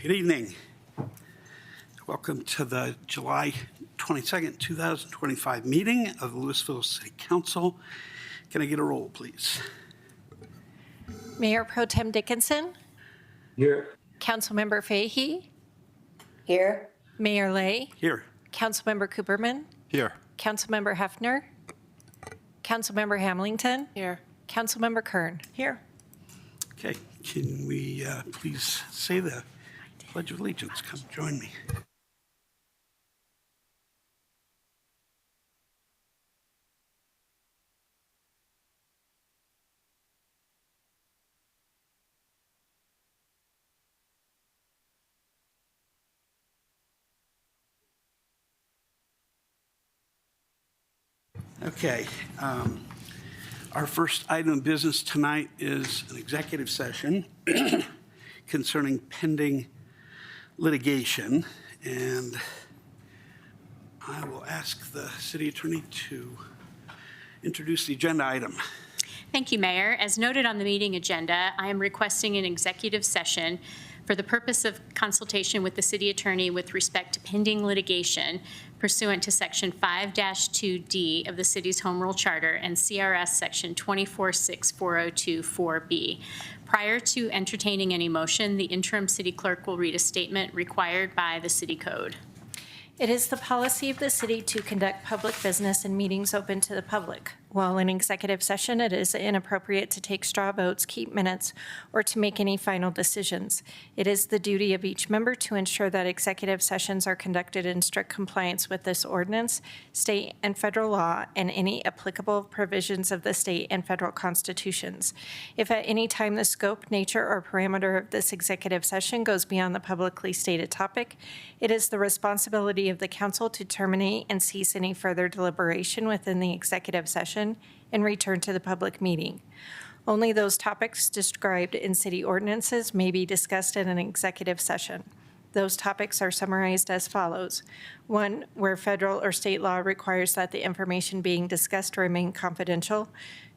Good evening. Welcome to the July 22nd, 2025 meeting of the Louisville City Council. Can I get a roll, please? Mayor Pro Tem Dickinson. Here. Councilmember Fahey. Here. Mayor Lay. Here. Councilmember Cooperman. Here. Councilmember Hefner. Councilmember Hamilton. Here. Councilmember Kern. Here. Okay, can we please say the Pledge of Allegiance? Come join me. Okay, our first item of business tonight is an executive session concerning pending litigation, and I will ask the city attorney to introduce the agenda item. Thank you, Mayor. As noted on the meeting agenda, I am requesting an executive session for the purpose of consultation with the city attorney with respect to pending litigation pursuant to Section 5-2D of the city's Home Rule Charter and CRS Section 246402-4B. Prior to entertaining any motion, the interim city clerk will read a statement required by the city code. It is the policy of the city to conduct public business and meetings open to the public. While in executive session, it is inappropriate to take straw votes, keep minutes, or to make any final decisions. It is the duty of each member to ensure that executive sessions are conducted in strict compliance with this ordinance, state and federal law, and any applicable provisions of the state and federal constitutions. If at any time the scope, nature, or parameter of this executive session goes beyond the publicly stated topic, it is the responsibility of the council to terminate and cease any further deliberation within the executive session and return to the public meeting. Only those topics described in city ordinances may be discussed in an executive session. Those topics are summarized as follows. 1, where federal or state law requires that the information being discussed remain confidential.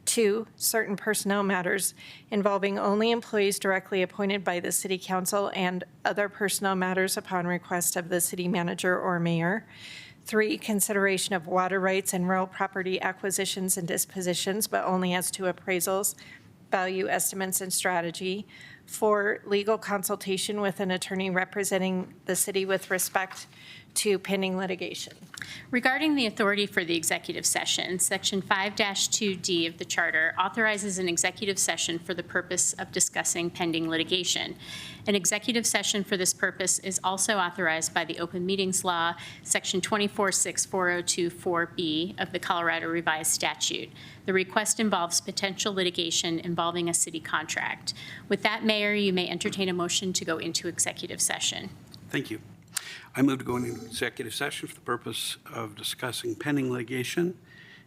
2, certain personnel matters involving only employees directly appointed by the city council and other personnel matters upon request of the city manager or mayor. 3, consideration of water rights and real property acquisitions and dispositions, but only as to appraisals, value estimates, and strategy. 4, legal consultation with an attorney representing the city with respect to pending litigation. Regarding the authority for the executive session, Section 5-2D of the Charter authorizes an executive session for the purpose of discussing pending litigation. An executive session for this purpose is also authorized by the Open Meetings Law, Section 246402-4B of the Colorado Revised Statute. The request involves potential litigation involving a city contract. With that, Mayor, you may entertain a motion to go into executive session. Thank you. I move to go into executive session for the purpose of discussing pending litigation,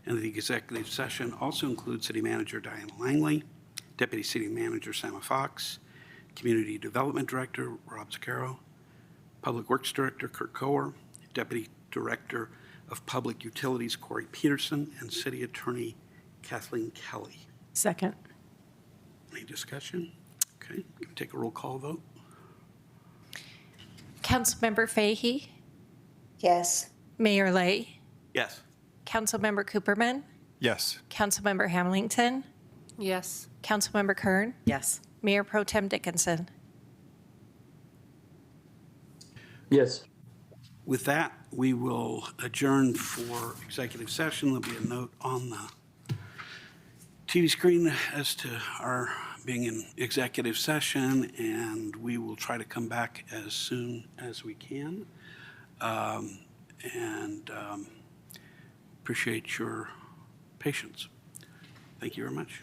and the executive session also includes City Manager Diana Langley, Deputy City Manager Sama Fox, Community Development Director Rob Zuccaro, Public Works Director Kurt Coer, Deputy Director of Public Utilities Corey Peterson, and City Attorney Kathleen Kelly. Second. Any discussion? Okay, we can take a roll call vote. Councilmember Fahey. Yes. Mayor Lay. Yes. Councilmember Cooperman. Yes. Councilmember Hamilton. Yes. Councilmember Kern. Yes. Mayor Pro Tem Dickinson. Yes. With that, we will adjourn for executive session. There'll be a note on the TV screen as to our being in executive session, and we will try to come back as soon as we can. Appreciate your patience. Thank you very much.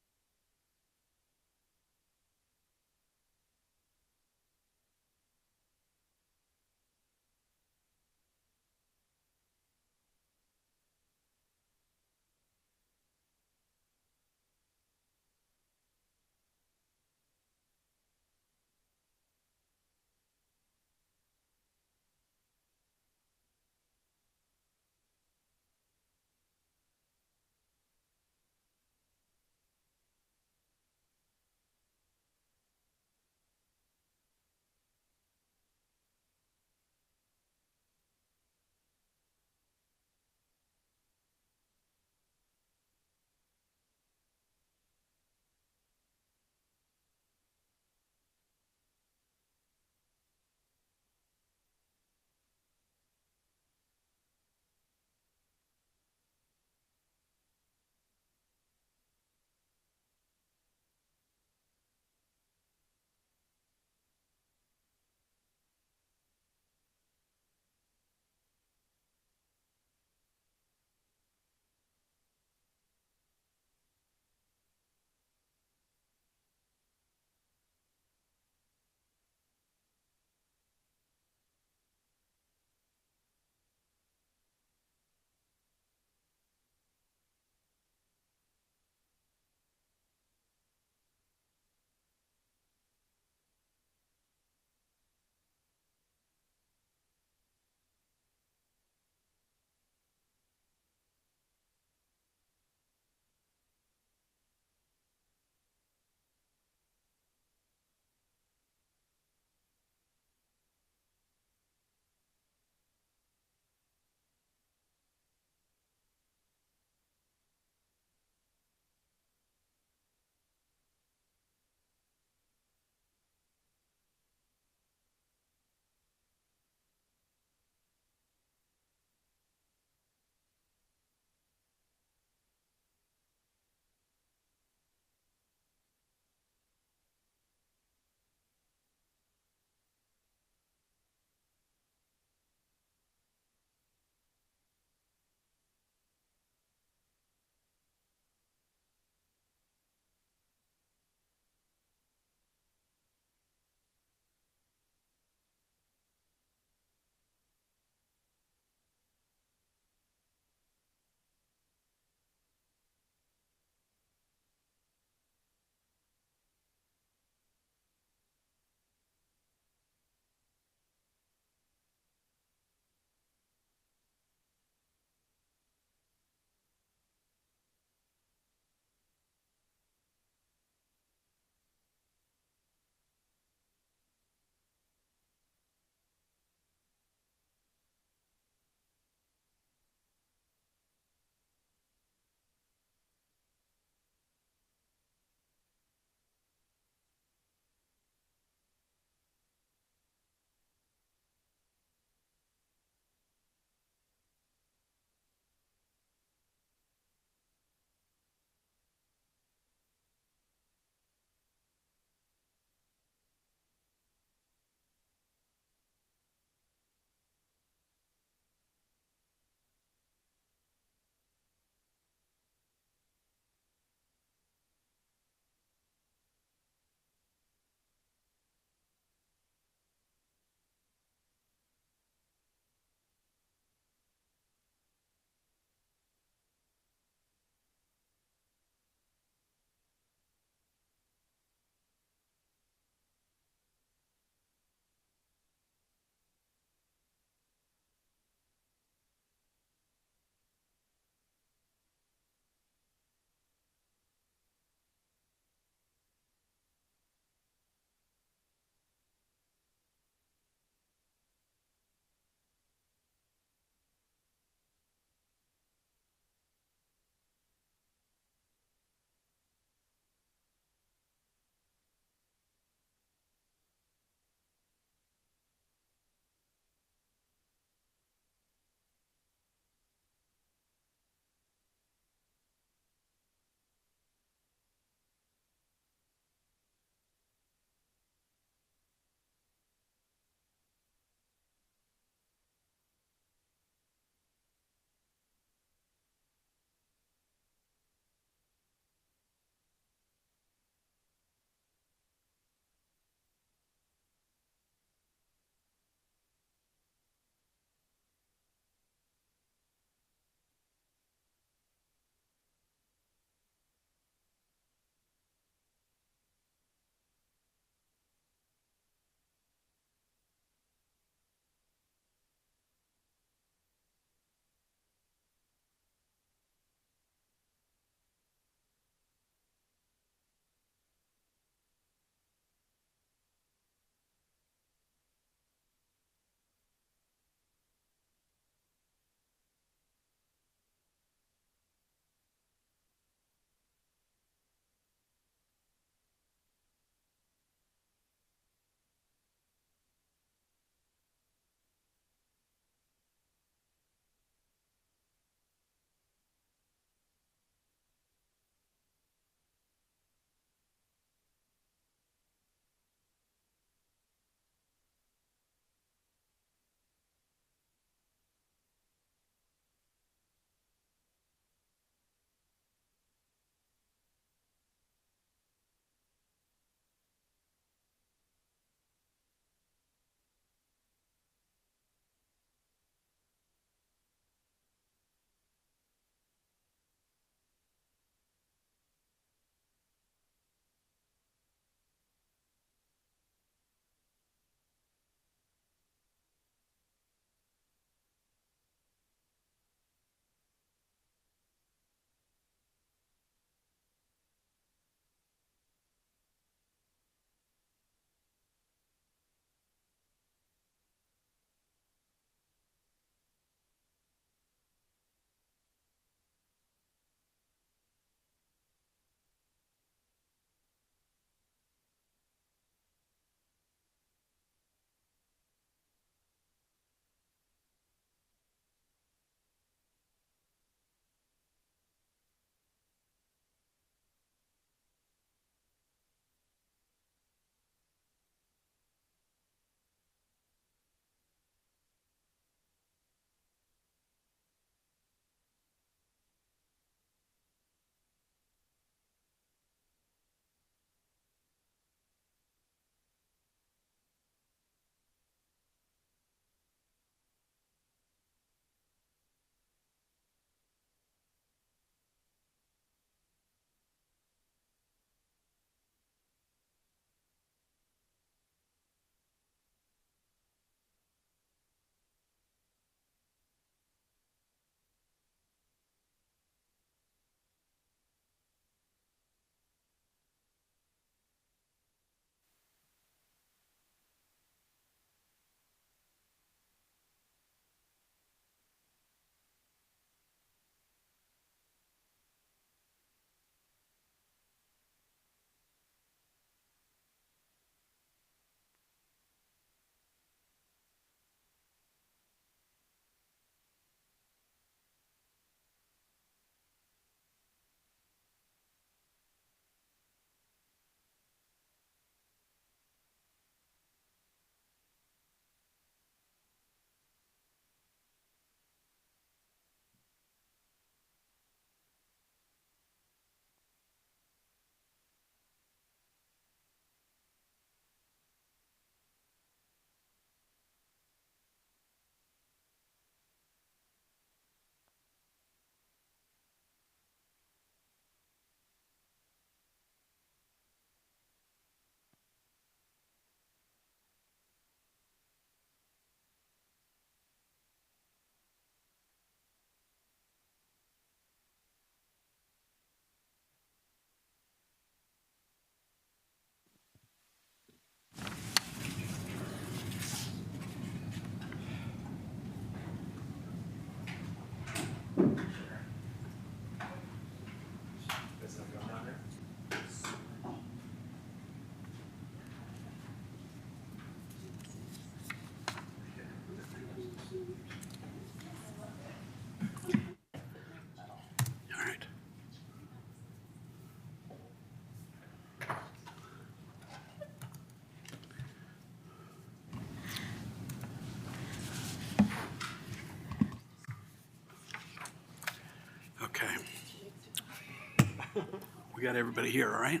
We got everybody here, all right?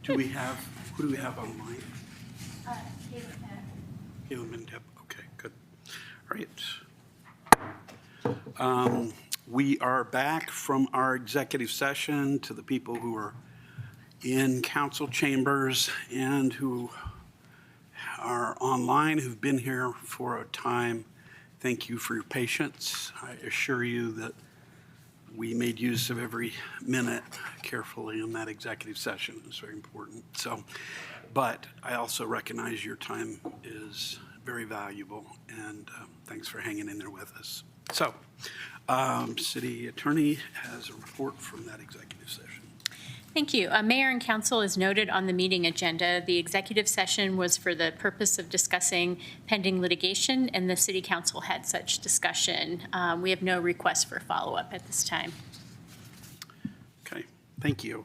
Who do we have online? Caleb and Deb, okay, good. All right. We are back from our executive session. To the people who are in council chambers and who are online, who've been here for a time, thank you for your patience. I assure you that we made use of every minute carefully in that executive session. It was very important. So, but I also recognize your time is very valuable, and thanks for hanging in there with us. So, City Attorney has a report from that executive session. Thank you. Mayor and council, as noted on the meeting agenda, the executive session was for the purpose of discussing pending litigation, and the city council had such discussion. We have no request for follow-up at this time. Okay, thank you.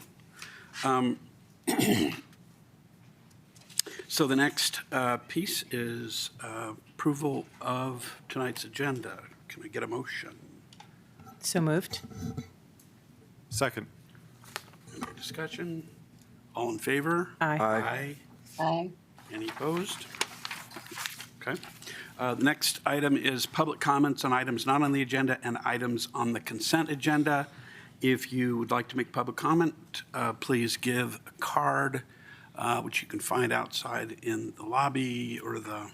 So the next piece is approval of tonight's agenda. Can I get a motion? So moved. Second. Any discussion? All in favor? Aye. Aye. Aye. Any opposed? Okay. The next item is public comments on items not on the agenda and items on the consent agenda. If you would like to make public comment, please give a card, which you can find outside in the lobby or the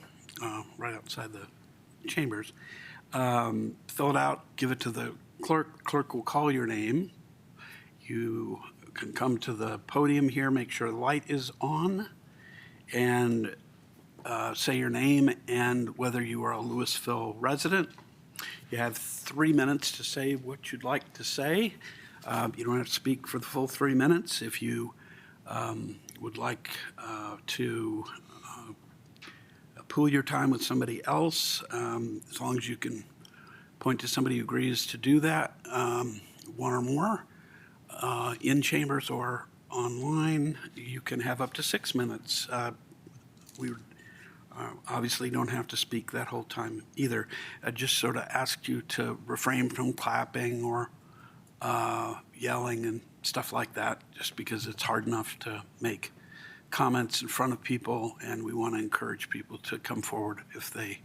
right outside the chambers. Fill it out, give it to the clerk. Clerk will call your name. You can come to the podium here, make sure the light is on, and say your name and whether you are a Louisville resident. You have 3 minutes to say what you'd like to say. You don't have to speak for the full 3 minutes. If you would like to pool your time with somebody else, as long as you can point to somebody who agrees to do that, one or more, in chambers or online, you can have up to 6 minutes. We obviously don't have to speak that whole time either. I just sort of ask you to refrain from clapping or yelling and stuff like that, just because it's hard enough to make comments in front of people, and we want to encourage people to come forward if they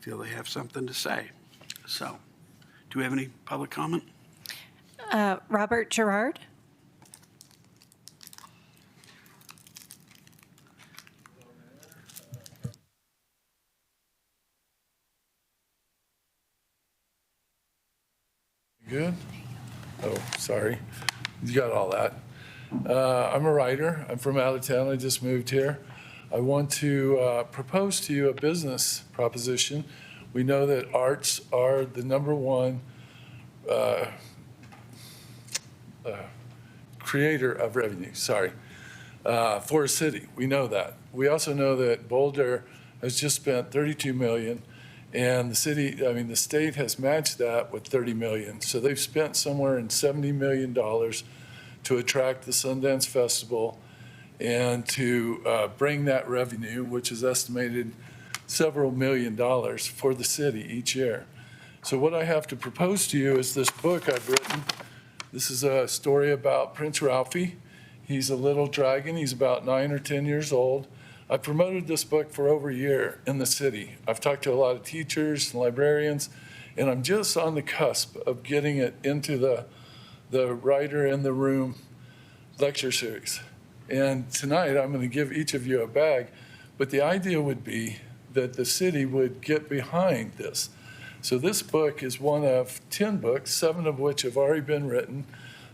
feel they have something to say. So, do we have any public comment? Robert Gerard? Good? Oh, sorry. You got all that. I'm a writer. I'm from out of town. I just moved here. I want to propose to you a business proposition. We know that arts are the number one creator of revenue, for a city. We know that. We also know that Boulder has just spent $32 million, and the state has matched that with $30 million. So they've spent somewhere in $70 million to attract the Sundance Festival and to bring that revenue, which is estimated several $1 million for the city each year. So what I have to propose to you is this book I've written. This is a story about Prince Ralphie. He's a little dragon. He's about 9 or 10 years old. I promoted this book for over a year in the city. I've talked to a lot of teachers and librarians, and I'm just on the cusp of getting it into the Writer in the Room lecture series. And tonight I'm going to give each of you a bag, but the idea would be that the city would get behind this. So this book is one of 10 books, 7 of which have already been written.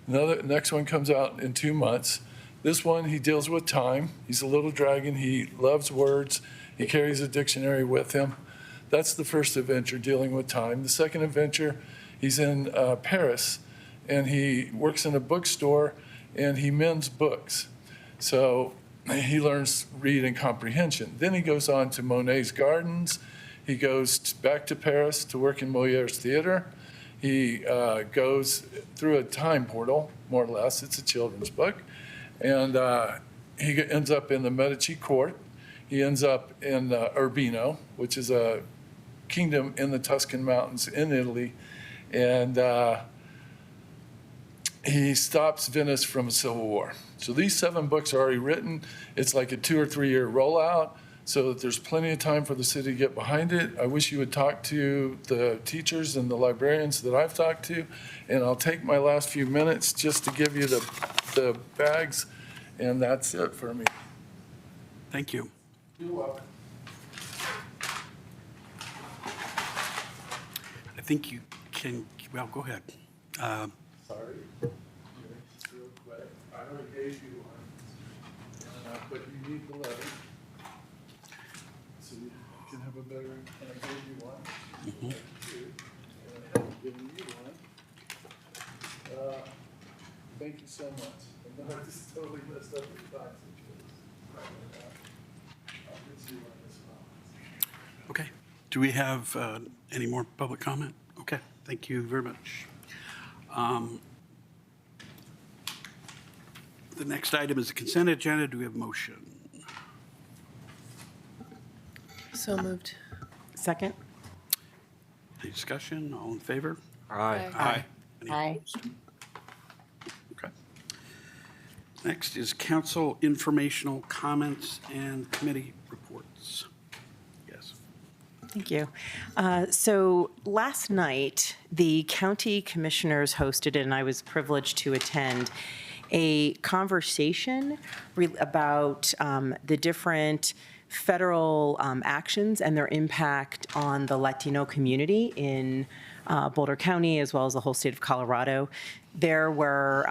Next one comes out in 2 months. This one, he deals with time. He's a little dragon. He loves words. He carries a dictionary with him. That's the first adventure, dealing with time. The second adventure, he's in Paris, and he works in a bookstore, and he mends books. So he learns read and comprehension. Then he goes on to Monet's gardens. He goes back to Paris to work in Molière's theater. He goes through a time portal, more or less. It's a children's book. And he ends up in the Medici court. He ends up in Urbino, which is a kingdom in the Tuscan mountains in Italy. And he stops Venice from a civil war. So these 7 books are already written. It's like a 2 or 3 year rollout, so that there's plenty of time for the city to get behind it. I wish you would talk to the teachers and the librarians that I've talked to, and I'll take my last few minutes just to give you the bags, and that's it for me. Thank you. You're welcome. I think you can, well, go ahead. Sorry. Real quick. I already gave you one, but you need the letter. So you can have a better, and I gave you one. Two, and I'm giving you one. Thank you so much. I know I just totally messed up your time situation. I'll get you one as well. Okay. Do we have any more public comment? Okay, thank you very much. The next item is the consent agenda. Do we have a motion? So moved. Second? Any discussion? All in favor? Aye. Aye. Any Aye. opposed? Okay. Next is council informational comments and committee reports. Yes. Thank you. So last night, the county commissioners hosted, and I was privileged to attend, a conversation about the different federal actions and their impact on the Latino community in Boulder County, as well as the whole state of Colorado. There were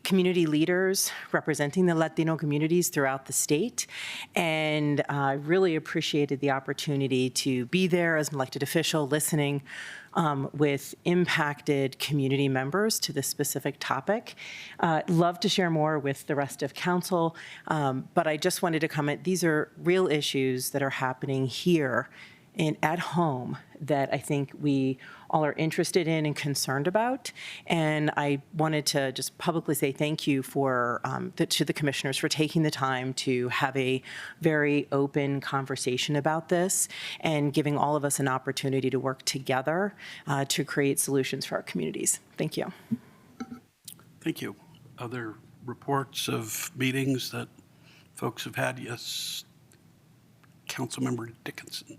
community leaders representing the Latino communities throughout the state, and I really appreciated the opportunity to be there as an elected official, listening with impacted community members to this specific topic. Love to share more with the rest of council, but I just wanted to comment, these are real issues that are happening here at home that I think we all are interested in and concerned about. And I wanted to just publicly say thank you for to the commissioners for taking the time to have a very open conversation about this and giving all of us an opportunity to work together to create solutions for our communities. Thank you. Thank you. Other reports of meetings that folks have had? Yes. Councilmember Dickinson.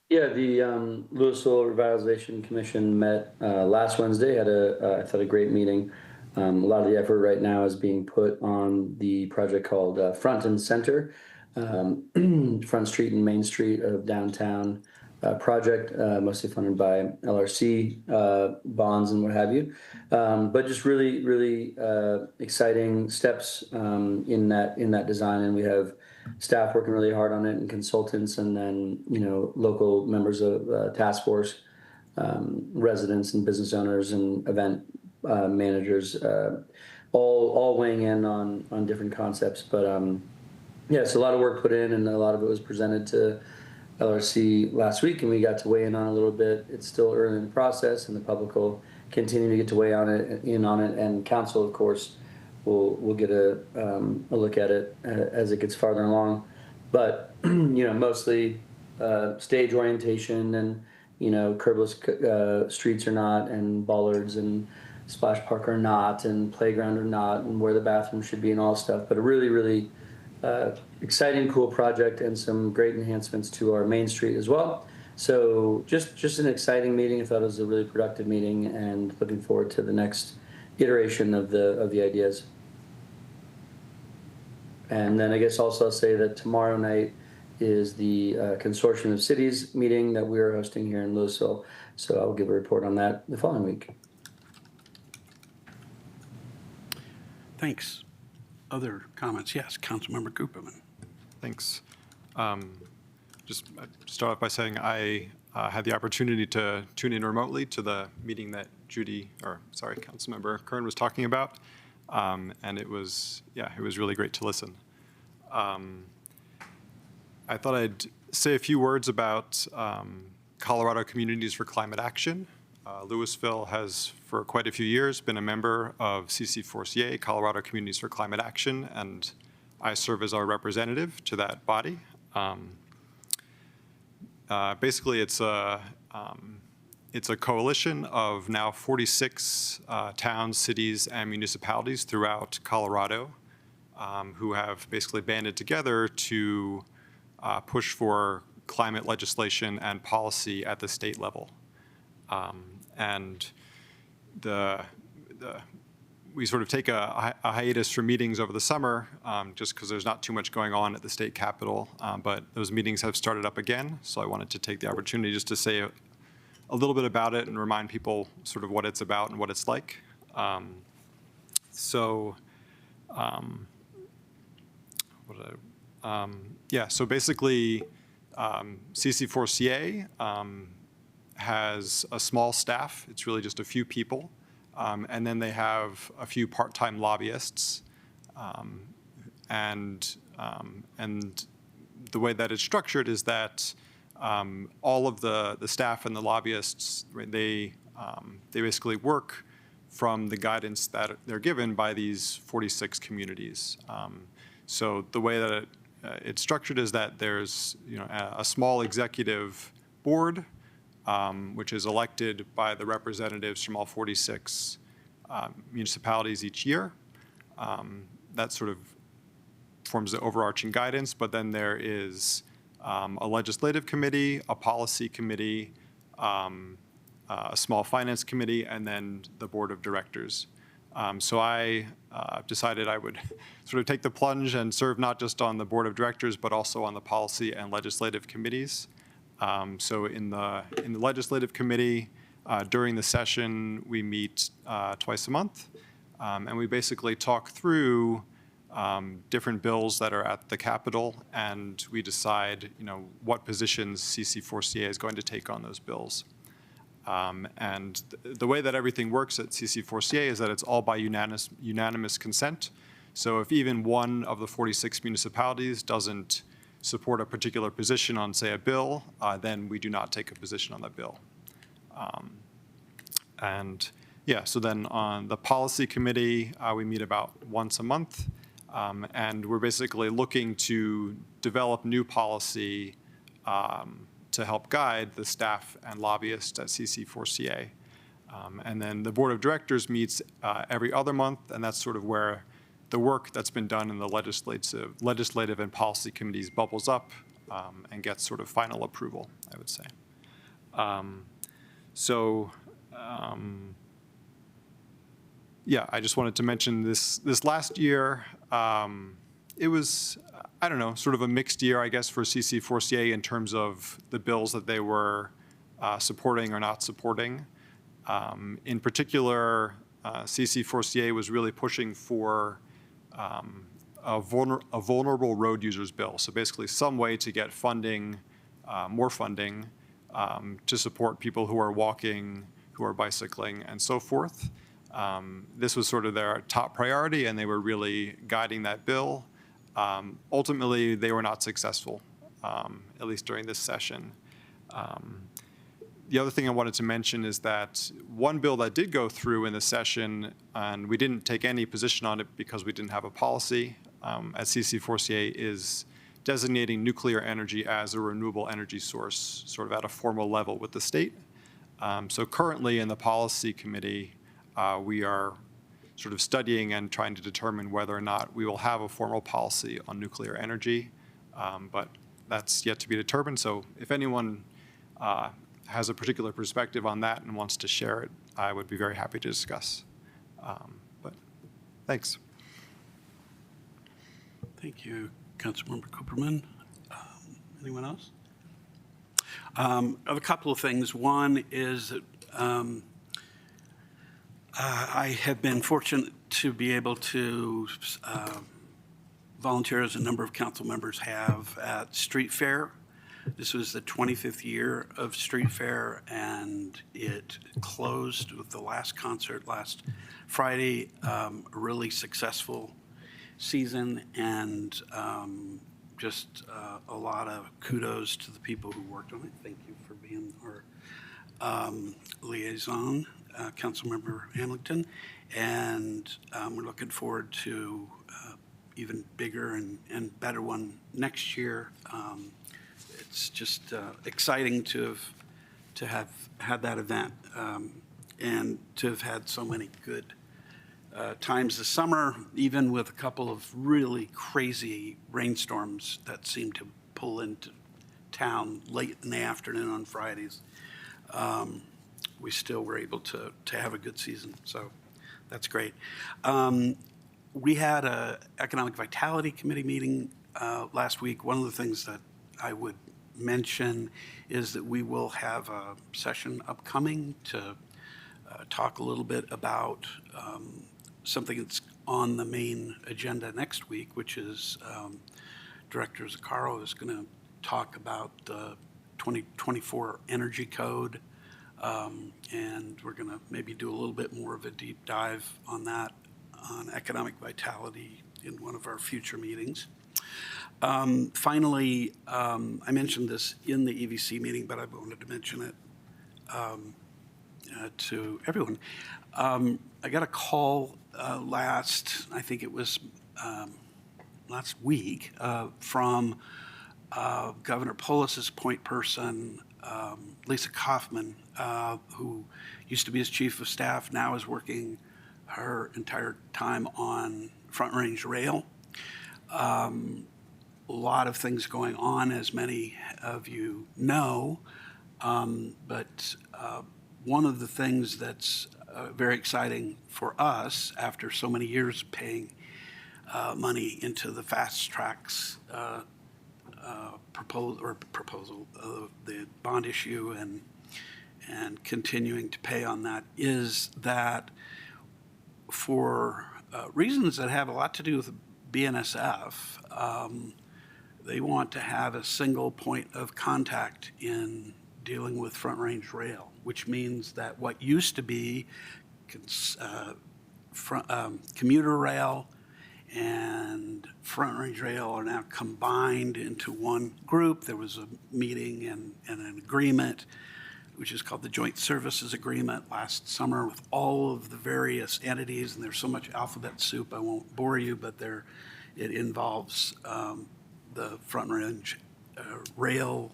Yeah, the Louisville Revitalization Commission met last Wednesday, had I thought a great meeting. A lot of the effort right now is being put on the project called Front and Center, Front Street and Main Street of downtown project, mostly funded by LRC bonds and what have you. But just really, really exciting steps in that design, and we have staff working really hard on it and consultants, and then local members of task force, residents and business owners and event managers, all weighing in on different concepts. But yeah, it's a lot of work put in, and a lot of it was presented to LRC last week, and we got to weigh in on it a little bit. It's still early in the process, and the public will continue to get to weigh in on it, and council, of course, we'll get a look at it as it gets farther along. But mostly stage orientation, and curbless streets or not, and bollards and splash park or not, and playground or not, and where the bathroom should be and all stuff. But a really, really exciting, cool project, and some great enhancements to our main street as well. So just an exciting meeting. I thought it was a really productive meeting, and looking forward to the next iteration of the ideas. And then I guess also I'll say that tomorrow night is the Consortium of Cities meeting that we are hosting here in Louisville. So I'll give a report on that the following week. Thanks. Other comments? Yes, Councilmember Cooperman. Thanks. Just start off by saying I had the opportunity to tune in remotely to the meeting that Councilmember Kern was talking about, and it was really great to listen. I thought I'd say a few words about Colorado Communities for Climate Action. Louisville has, for quite a few years, been a member of CC4CA, Colorado Communities for Climate Action, and I serve as our representative to that body. Basically, it's a It's a coalition of now 46 towns, cities, and municipalities throughout Colorado who have basically banded together to push for climate legislation and policy at the state level. And we sort of take a hiatus from meetings over the summer just because there's not too much going on at the state capitol, but those meetings have started up again. So I wanted to take the opportunity just to say a little bit about it and remind people sort of what it's about and what it's like. So basically CC4CA has a small staff. It's really just a few people. And then they have a few part-time lobbyists. And the way that it's structured is that all of the staff and the lobbyists, they basically work from the guidance that they're given by these 46 communities. So the way that it's structured is that there's a small executive board, which is elected by the representatives from all 46 municipalities each year. That sort of forms the overarching guidance, but then there is a legislative committee, a policy committee, a small finance committee, and then the board of directors. So I decided I would sort of take the plunge and serve not just on the board of directors, but also on the policy and legislative committees. So in the legislative committee, during the session, we meet twice a month, and we basically talk through different bills that are at the Capitol, and we decide, what positions CC4CA is going to take on those bills. And the way that everything works at CC4CA is that it's all by unanimous consent. So if even one of the 46 municipalities doesn't support a particular position on, say, a bill, then we do not take a position on that bill. So then on the policy committee, we meet about once a month, and we're basically looking to develop new policy to help guide the staff and lobbyists at CC4CA. And then the board of directors meets every other month, and that's sort of where the work that's been done in the legislative and policy committees bubbles up and gets sort of final approval, I would say. I just wanted to mention this last year, it was, I don't know, sort of a mixed year, I guess, for CC4CA in terms of the bills that they were supporting or not supporting. In particular, CC4CA was really pushing for a vulnerable road users bill. So basically some way to get funding, more funding, to support people who are walking, who are bicycling, and so forth. This was sort of their top priority, and they were really guiding that bill. Ultimately, they were not successful, at least during this session. The other thing I wanted to mention is that one bill that did go through in the session, and we didn't take any position on it because we didn't have a policy at CC4CA, is designating nuclear energy as a renewable energy source, sort of at a formal level with the state. So currently in the policy committee, we are sort of studying and trying to determine whether or not we will have a formal policy on nuclear energy, but that's yet to be determined. So if anyone has a particular perspective on that and wants to share it, I would be very happy to discuss. But thanks. Thank you, Councilmember Cooperman. Anyone else? I have a couple of things. One is that I have been fortunate to be able to volunteer, as a number of council members have, at Street Fair. This was the 25th year of Street Fair, and it closed with the last concert last Friday. A really successful season, and just a lot of kudos to the people who worked on it. Thank you for being our liaison, Councilmember Hamilton, and we're looking forward to even bigger and better one next year. It's just exciting to to have had that event and to have had so many good times this summer, even with a couple of really crazy rainstorms that seemed to pull into town late in the afternoon on Fridays. We still were able to have a good season, so that's great. We had a Economic Vitality Committee meeting last week. One of the things that I would mention is that we will have a session upcoming to talk a little bit about something that's on the main agenda next week, which is Director Zaccaro is going to talk about the 2024 Energy Code, and we're going to maybe do a little bit more of a deep dive on that, on economic vitality in one of our future meetings. Finally, I mentioned this in the EVC meeting, but I wanted to mention it to everyone. I got a call I think it was last week, from Governor Polis's point person, Lisa Kaufman, who used to be his chief of staff, now is working her entire time on Front Range Rail. A lot of things going on, as many of you know, but one of the things that's very exciting for us after so many years paying money into the fast tracks proposal, the bond issue, and continuing to pay on that, is that for reasons that have a lot to do with BNSF, they want to have a single point of contact in dealing with Front Range Rail, which means that what used to be commuter rail and Front Range Rail are now combined into one group. There was a meeting and an agreement, which is called the Joint Services Agreement, last summer with all of the various entities, and there's so much alphabet soup I won't bore you, but it involves the Front Range Rail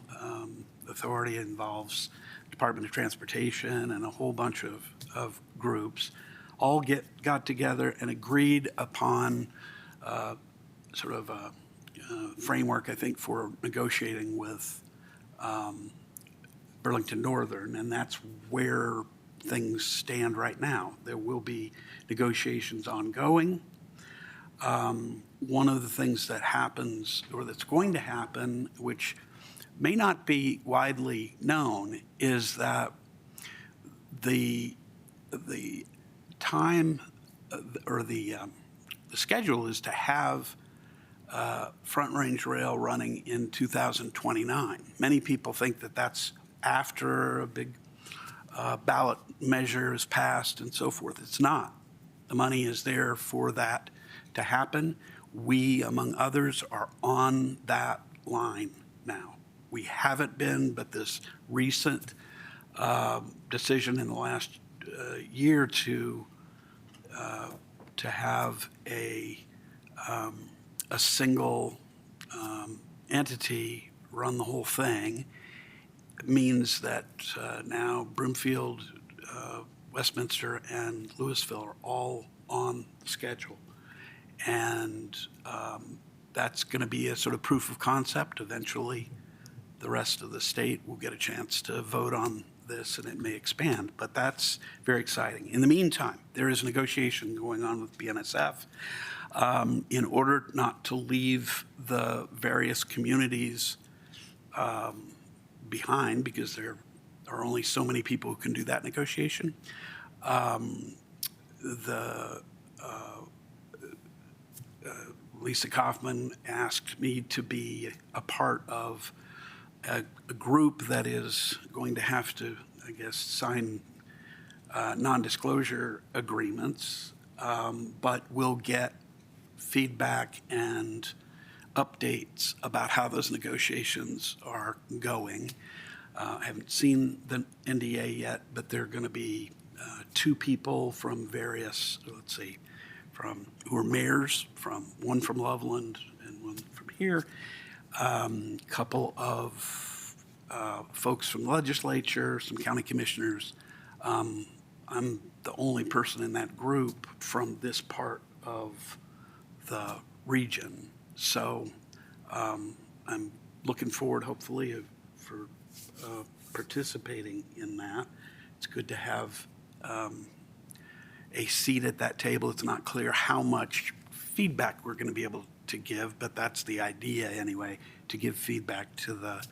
Authority, involves Department of Transportation, and a whole bunch of groups all got together and agreed upon sort of a framework, I think, for negotiating with Burlington Northern, and that's where things stand right now. There will be negotiations ongoing. One of the things that happens, or that's going to happen, which may not be widely known, is that the time or the schedule is to have Front Range Rail running in 2029. Many people think that that's after a big ballot measure is passed and so forth. It's not. The money is there for that to happen. We, among others, are on that line now. We haven't been, but this recent decision in the last year to have a single entity run the whole thing means that now Broomfield, Westminster, and Louisville are all on the schedule. And that's going to be a sort of proof of concept. Eventually, the rest of the state will get a chance to vote on this, and it may expand. But that's very exciting. In the meantime, there is negotiation going on with BNSF in order not to leave the various communities behind, because there are only so many people who can do that negotiation. Lisa Kaufman asked me to be a part of a group that is going to have to, I guess, sign non-disclosure agreements, but will get feedback and updates about how those negotiations are going. I haven't seen the NDA yet, but there are going to be two people from various, let's see, who are mayors, one from Loveland and one from here, couple of folks from the legislature, some county commissioners. I'm the only person in that group from this part of the region. So I'm looking forward, hopefully, for participating in that. It's good to have a seat at that table. It's not clear how much feedback we're going to be able to give, but that's the idea anyway, to give feedback to the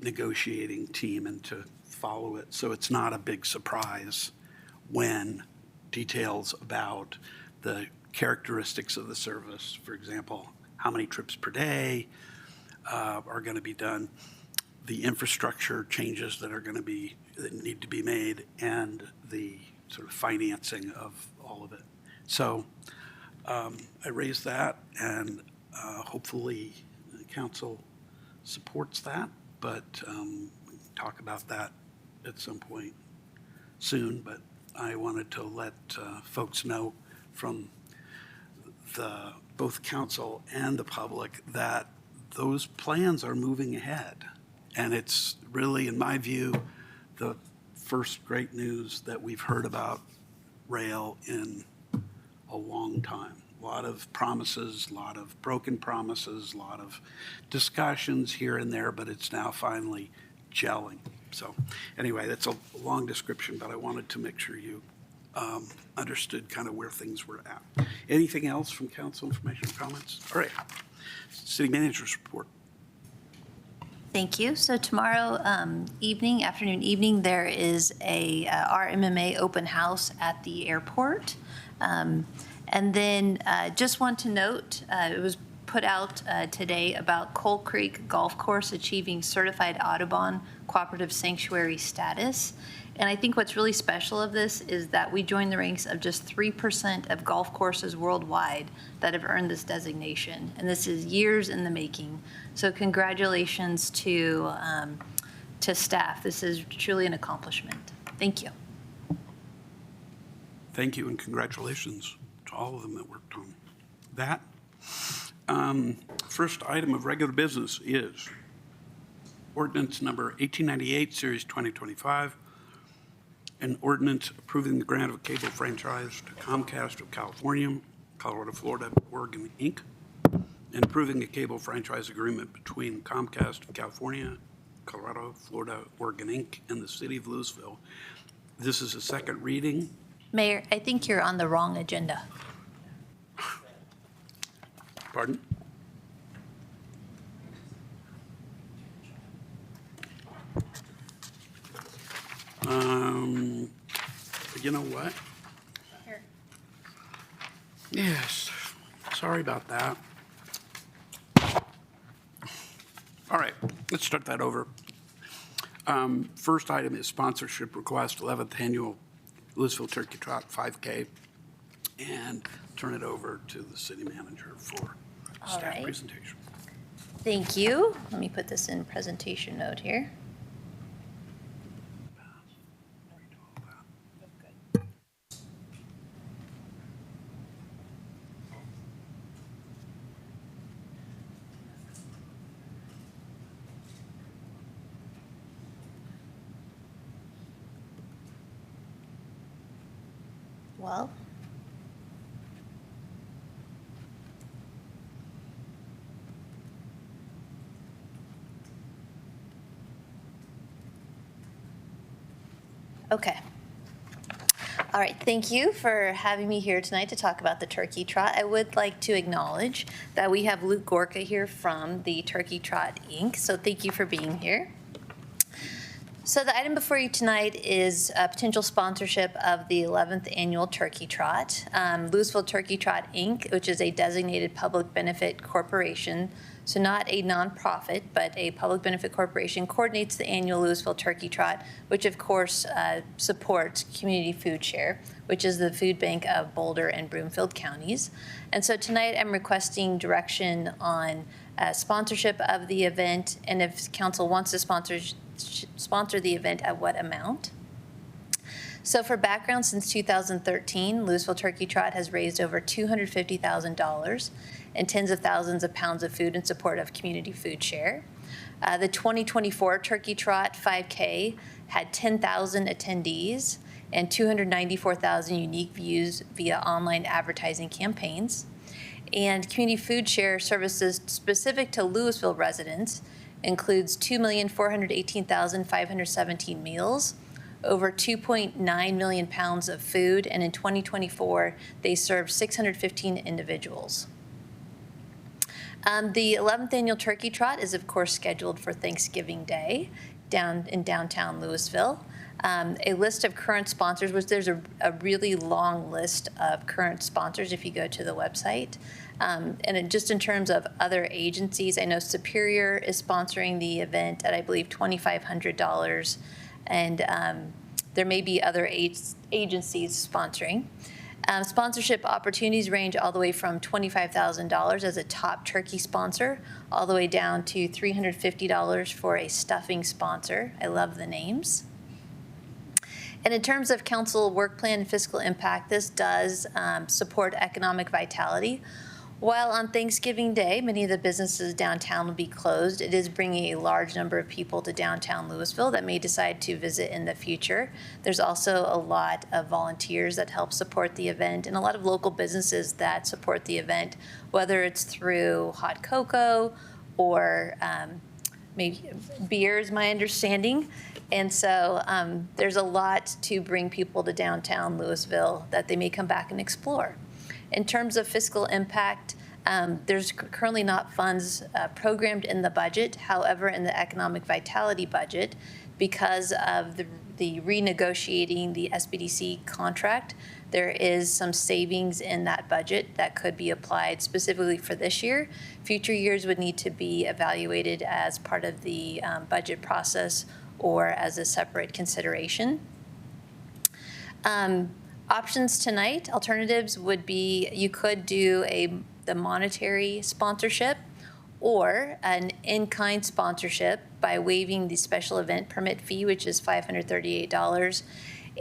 negotiating team and to follow it. So it's not a big surprise when details about the characteristics of the service, for example, how many trips per day are going to be done, the infrastructure changes that need to be made, and the sort of financing of all of it. So I raised that, and hopefully the council supports that, but we can talk about that at some point soon. But I wanted to let folks know from both council and the public that those plans are moving ahead. And it's really, in my view, the first great news that we've heard about rail in a long time. A lot of promises, a lot of broken promises, a lot of discussions here and there, but it's now finally gelling. So anyway, that's a long description, but I wanted to make sure you understood kind of where things were at. Anything else from council, information or comments? All right, city manager's report. Thank you. So tomorrow afternoon, evening, there is a RMMA open house at the airport. And then just want to note, it was put out today about Coal Creek Golf Course achieving certified Audubon cooperative sanctuary status. And I think what's really special of this is that we joined the ranks of just 3% of golf courses worldwide that have earned this designation. And this is years in the making. So congratulations to staff. This is truly an accomplishment. Thank you. Thank you and congratulations to all of them that worked on that. First item of regular business is ordinance number 1898, series 2025, an ordinance approving the grant of a cable franchise to Comcast of California, Colorado, Florida, Oregon, Inc., and approving a cable franchise agreement between Comcast of California, Colorado, Florida, Oregon, Inc., and the city of Louisville. This is a second reading. Mayor, I think you're on the wrong agenda. Pardon? You know what? Here. Yes, sorry about that. All right, let's start that over. First item is sponsorship request, 11th annual Louisville Turkey Trot 5K, and turn it over to the city manager for All staff right. presentation. Thank you. Let me put this in presentation mode here. Well, okay. All right, thank you for having me here tonight to talk about the Turkey Trot. I would like to acknowledge that we have Luke Gorka here from the Turkey Trot, Inc., so thank you for being here. So the item before you tonight is a potential sponsorship of the 11th annual Turkey Trot. Louisville Turkey Trot, Inc., which is a designated public benefit corporation, so not a nonprofit, but a public benefit corporation, coordinates the annual Louisville Turkey Trot, which of course supports Community Food Share, which is the food bank of Boulder and Broomfield counties. And so tonight I'm requesting direction on sponsorship of the event, and if council wants to sponsor the event, at what amount. So for background, since 2013, Louisville Turkey Trot has raised over $250,000 and tens of thousands of pounds of food in support of Community Food Share. The 2024 Turkey Trot 5K had 10,000 attendees and 294,000 unique views via online advertising campaigns. And community food share services specific to Louisville residents includes 2,418,517 meals, over 2.9 million pounds of food, and in 2024, they served 615 individuals. The 11th annual Turkey Trot is, of course, scheduled for Thanksgiving Day down in downtown Louisville. A list of current sponsors, which there's a really long list of current sponsors if you go to the website. Just in terms of other agencies, I know Superior is sponsoring the event at, I believe, $2,500. And there may be other agencies sponsoring. Sponsorship opportunities range all the way from $25,000 as a top turkey sponsor, all the way down to $350 for a stuffing sponsor. I love the names. And in terms of council work plan and fiscal impact, this does support economic vitality. While on Thanksgiving Day, many of the businesses downtown will be closed, it is bringing a large number of people to downtown Louisville that may decide to visit in the future. There's also a lot of volunteers that help support the event and a lot of local businesses that support the event, whether it's through hot cocoa or maybe beer is my understanding. And so there's a lot to bring people to downtown Louisville that they may come back and explore. In terms of fiscal impact, there's currently not funds programmed in the budget. However, in the economic vitality budget, because of the renegotiating the SBDC contract, there is some savings in that budget that could be applied specifically for this year. Future years would need to be evaluated as part of the budget process or as a separate consideration. Options tonight, alternatives would be you could do the monetary sponsorship or an in-kind sponsorship by waiving the special event permit fee, which is $538.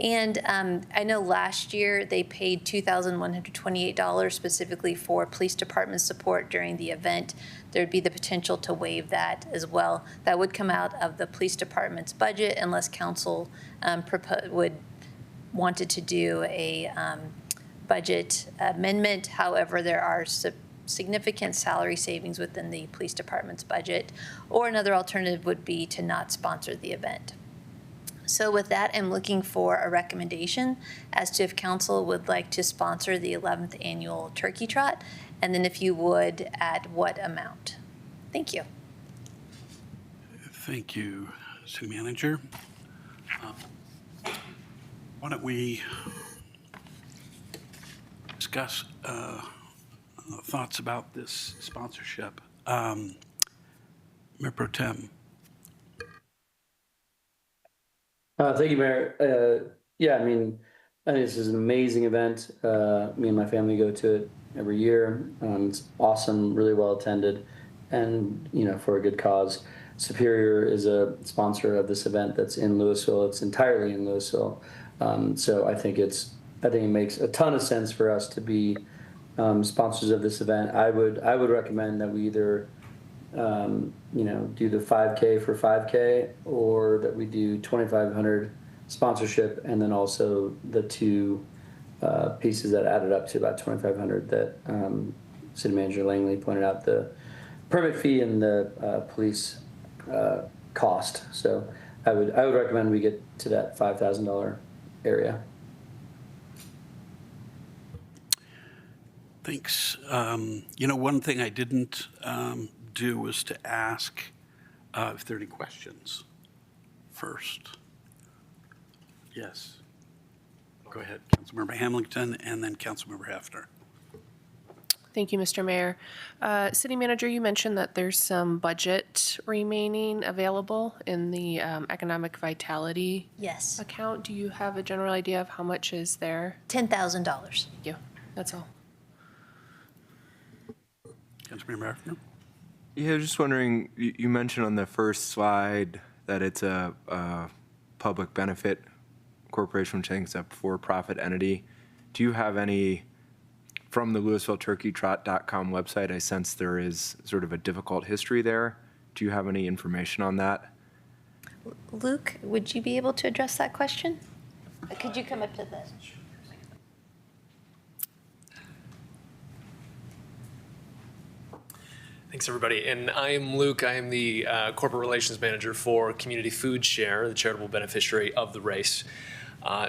And I know last year they paid $2,128 specifically for police department support during the event. There'd be the potential to waive that as well. That would come out of the police department's budget unless council wanted to do a budget amendment. However, there are significant salary savings within the police department's budget, or another alternative would be to not sponsor the event. So with that, I'm looking for a recommendation as to if council would like to sponsor the 11th annual Turkey Trot, and then if you would, at what amount. Thank you. Thank you, City Manager. Why don't we discuss thoughts about this sponsorship? Mayor Pro Tem. Thank you, Mayor. Yeah, I mean, I think this is an amazing event. Me and my family go to it every year. It's awesome, really well attended, and for a good cause. Superior is a sponsor of this event that's in Louisville. It's entirely in Louisville. So I think it makes a ton of sense for us to be sponsors of this event. I would recommend that we either do the 5K for 5K, or that we do 2,500 sponsorship, and then also the two pieces that added up to about 2,500 that City Manager Langley pointed out, the permit fee and the police cost. So I would recommend we get to that $5,000 area. Thanks. One thing I didn't do was to ask if there are any questions first. Yes. Go ahead, Councilmember Hamilton, and then Councilmember Hefner. Thank you, Mr. Mayor. City Manager, you mentioned that there's some budget remaining available in the economic vitality Yes. account. Do you have a general idea of how much is there? $10,000. Thank you. That's all. Councilmember Hefner? Yeah, just wondering, you mentioned on the first slide that it's a public benefit corporation, which I think is a for-profit entity. Do you have any, from the LouisvilleTurkeyTrot.com website, I sense there is sort of a difficult history there. Do you have any information on that? Luke, would you be able to address that question? Could you come up to this? Thanks, everybody. And I am Luke. I am the Corporate Relations Manager for Community Food Share, the charitable beneficiary of the race.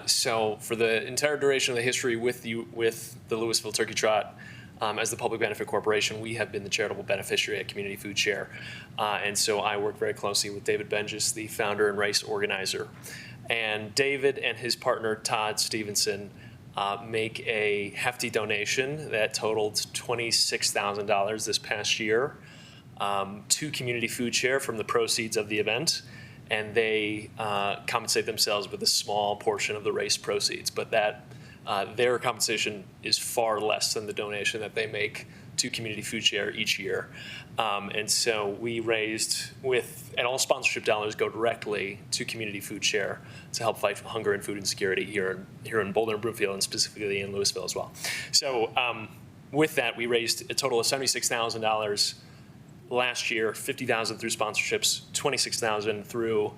So for the entire duration of the history with the Louisville Turkey Trot, as the Public Benefit Corporation, we have been the charitable beneficiary at Community Food Share. And so I work very closely with David Benjis, the founder and race organizer. And David and his partner, Todd Stevenson, make a hefty donation that totaled $26,000 this past year to Community Food Share from the proceeds of the event. And they compensate themselves with a small portion of the race proceeds. But that their compensation is far less than the donation that they make to Community Food Share each year. And so we raised and all sponsorship dollars go directly to Community Food Share to help fight hunger and food insecurity here in Boulder and Broomfield, and specifically in Louisville as well. So with that, we raised a total of $76,000 last year, $50,000 through sponsorships, $26,000 through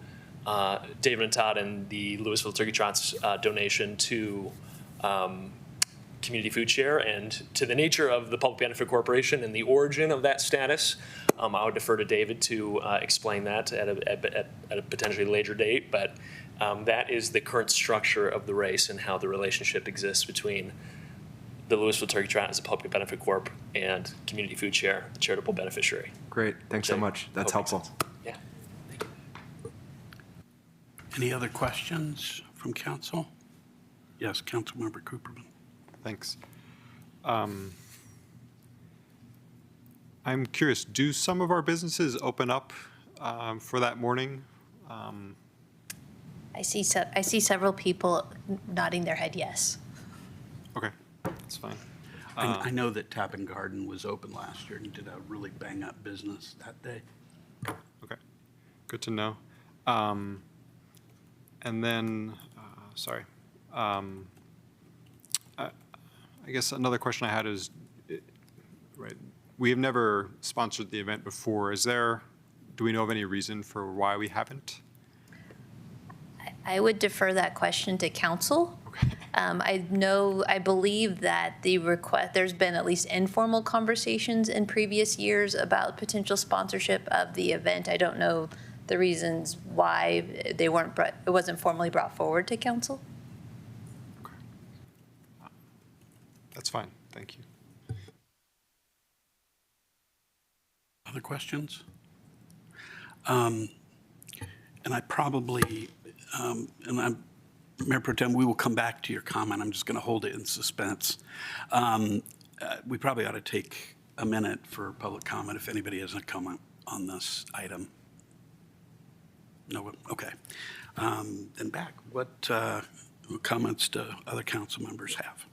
David and Todd and the Louisville Turkey Trot's donation to Community Food Share. And to the nature of the Public Benefit Corporation and the origin of that status, I would defer to David to explain that at a potentially later date. But that is the current structure of the race and how the relationship exists between the Louisville Turkey Trot as a Public Benefit Corp and Community Food Share, the charitable beneficiary. Great, thanks so much. That's helpful. Yeah. Any other questions from council? Yes, Councilmember Cooperman. Thanks. I'm curious, do some of our businesses open up for that morning? I see several people nodding their head yes. Okay, that's fine. I know that Tap and Garden was open last year and did a really bang-up business that day. Okay, good to know. And then, sorry. I guess another question I had is, right, we have never sponsored the event before. Do we know of any reason for why we haven't? I would defer that question to council. Okay. I believe that there's been at least informal conversations in previous years about potential sponsorship of the event. I don't know the reasons why it wasn't formally brought forward to council. Okay. That's fine, thank you. Other questions? And I probably, Mayor Pro Tem, we will come back to your comment. I'm just going to hold it in suspense. We probably ought to take a minute for public comment if anybody has a comment on this item. No, okay. Then back. What comments do other council members have?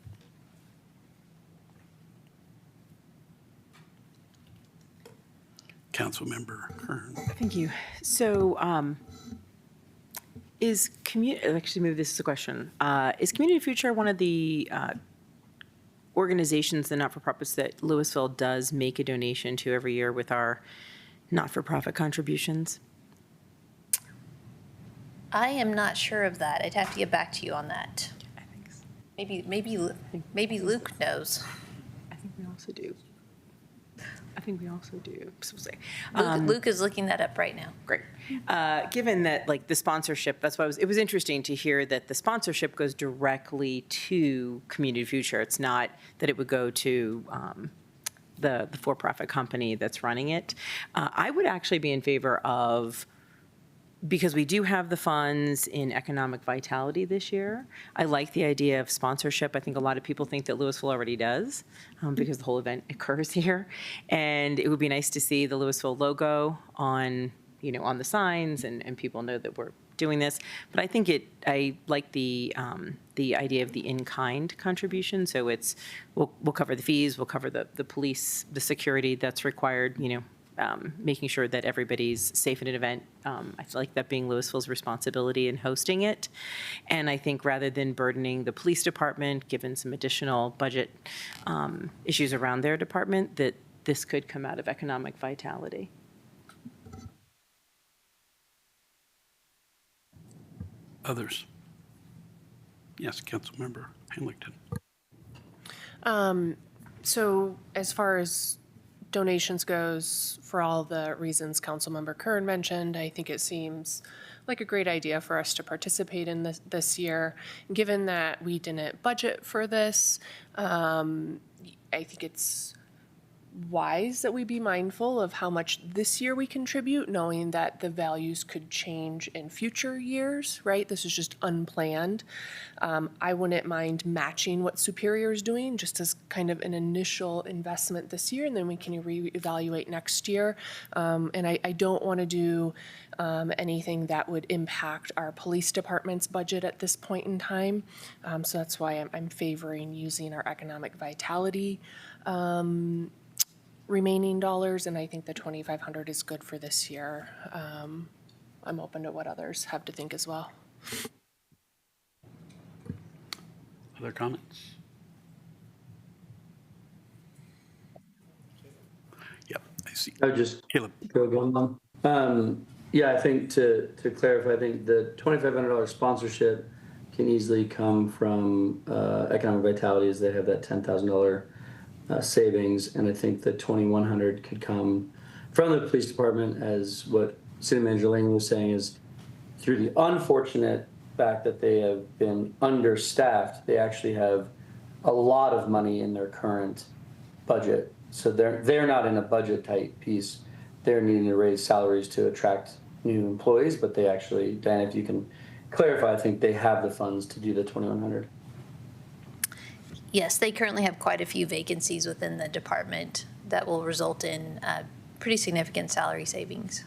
Councilmember Kern. Thank you. So actually maybe this is a question. Is Community Food Share one of the organizations, the not-for-profits that Louisville does make a donation to every year with our not-for-profit contributions? I am not sure of that. I'd have to get back to you on that. I think so. Maybe Luke knows. I think we also do. So we'll say. Luke is looking that up right now. Great. Given that, like, the sponsorship, that's why it was interesting to hear that the sponsorship goes directly to Community Food Share. It's not that it would go to the for-profit company that's running it. I would actually be in favor of, because we do have the funds in economic vitality this year, I like the idea of sponsorship. I think a lot of people think that Louisville already does because the whole event occurs here. And it would be nice to see the Louisville logo on the signs and people know that we're doing this. But I think I like the idea of the in-kind contribution. So we'll cover the fees, we'll cover the police, the security that's required, making sure that everybody's safe at an event. I feel like that being Louisville's responsibility in hosting it. And I think rather than burdening the police department, given some additional budget issues around their department, that this could come out of economic vitality. Others? Yes, Councilmember Hamilton. So as far as donations goes, for all the reasons Councilmember Kern mentioned, I think it seems like a great idea for us to participate in this year. Given that we didn't budget for this, I think it's wise that we be mindful of how much this year we contribute, knowing that the values could change in future years, right? This is just unplanned. I wouldn't mind matching what Superior is doing just as kind of an initial investment this year, and then we can reevaluate next year. And I don't want to do anything that would impact our police department's budget at this point in time. So that's why I'm favoring using our economic vitality remaining dollars, and I think the 2,500 is good for this year. I'm open to what others have to think as well. Other comments? Yep, I see. I would just Caleb. go on. Yeah, I think to clarify, I think the $2,500 sponsorship can easily come from Economic Vitality, as they have that $10,000 savings, and I think the 2,100 could come from the police department, as what City Manager Langley was saying, is through the unfortunate fact that they have been understaffed, they actually have a lot of money in their current budget. So they're not in a budget tight piece. They're needing to raise salaries to attract new employees, but they actually, Dan, if you can clarify, I think they have the funds to do the 2,100. Yes, they currently have quite a few vacancies within the department that will result in pretty significant salary savings.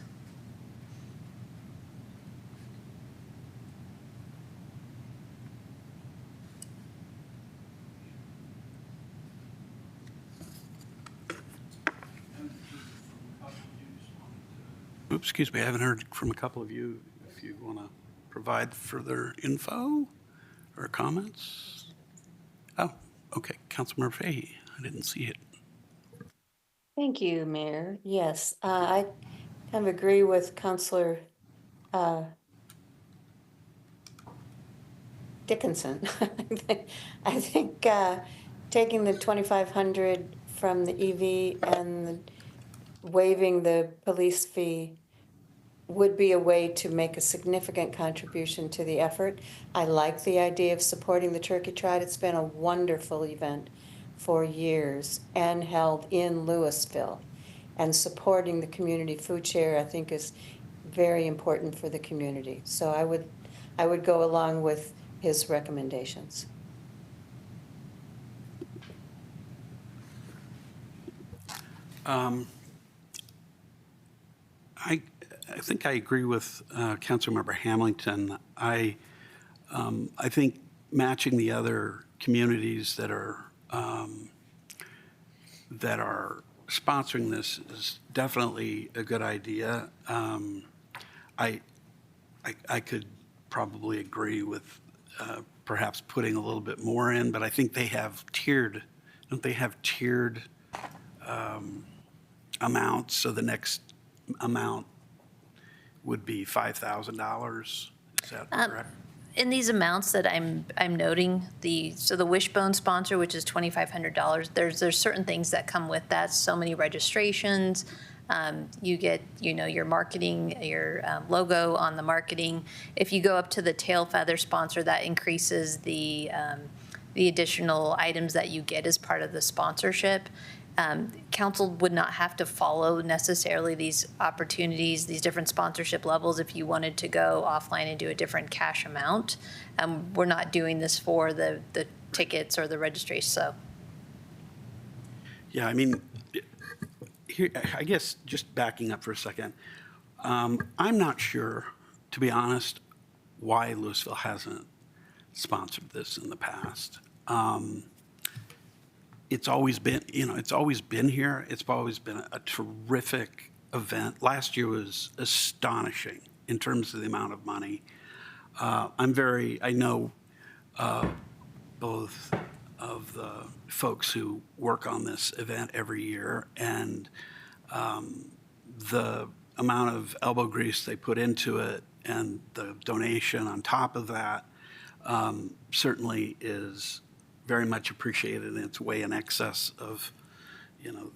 Oops, excuse me, I haven't heard from a couple of you. If you want to provide further info or comments? Oh, okay, Councilmember Fahey, I didn't see it. Thank you, Mayor. Yes, I kind of agree with Councilor Dickinson. I think taking the 2,500 from the EV and waiving the police fee would be a way to make a significant contribution to the effort. I like the idea of supporting the Turkey Trot. It's been a wonderful event for years and held in Louisville. And supporting the community food share, I think, is very important for the community. So I would go along with his recommendations. I think I agree with Councilmember Hamilton. I think matching the other communities that are sponsoring this is definitely a good idea. I could probably agree with perhaps putting a little bit more in, but I think they have tiered, don't they have tiered amounts? So the next amount would be $5,000. Is that correct? In these amounts that I'm noting, the Wishbone sponsor, which is $2,500, there's certain things that come with that. So many registrations. You get, your marketing, your logo on the marketing. If you go up to the tail feather sponsor, that increases the additional items that you get as part of the sponsorship. Council would not have to follow necessarily these opportunities, these different sponsorship levels, if you wanted to go offline and do a different cash amount. We're not doing this for the tickets or the registration, so. Yeah, I mean, here, I guess just backing up for a second, I'm not sure, to be honest, why Louisville hasn't sponsored this in the past. It's always been, it's always been here. It's always been a terrific event. Last year was astonishing in terms of the amount of money. I know both of the folks who work on this event every year, and the amount of elbow grease they put into it and the donation on top of that certainly is very much appreciated, and it's way in excess of, you know,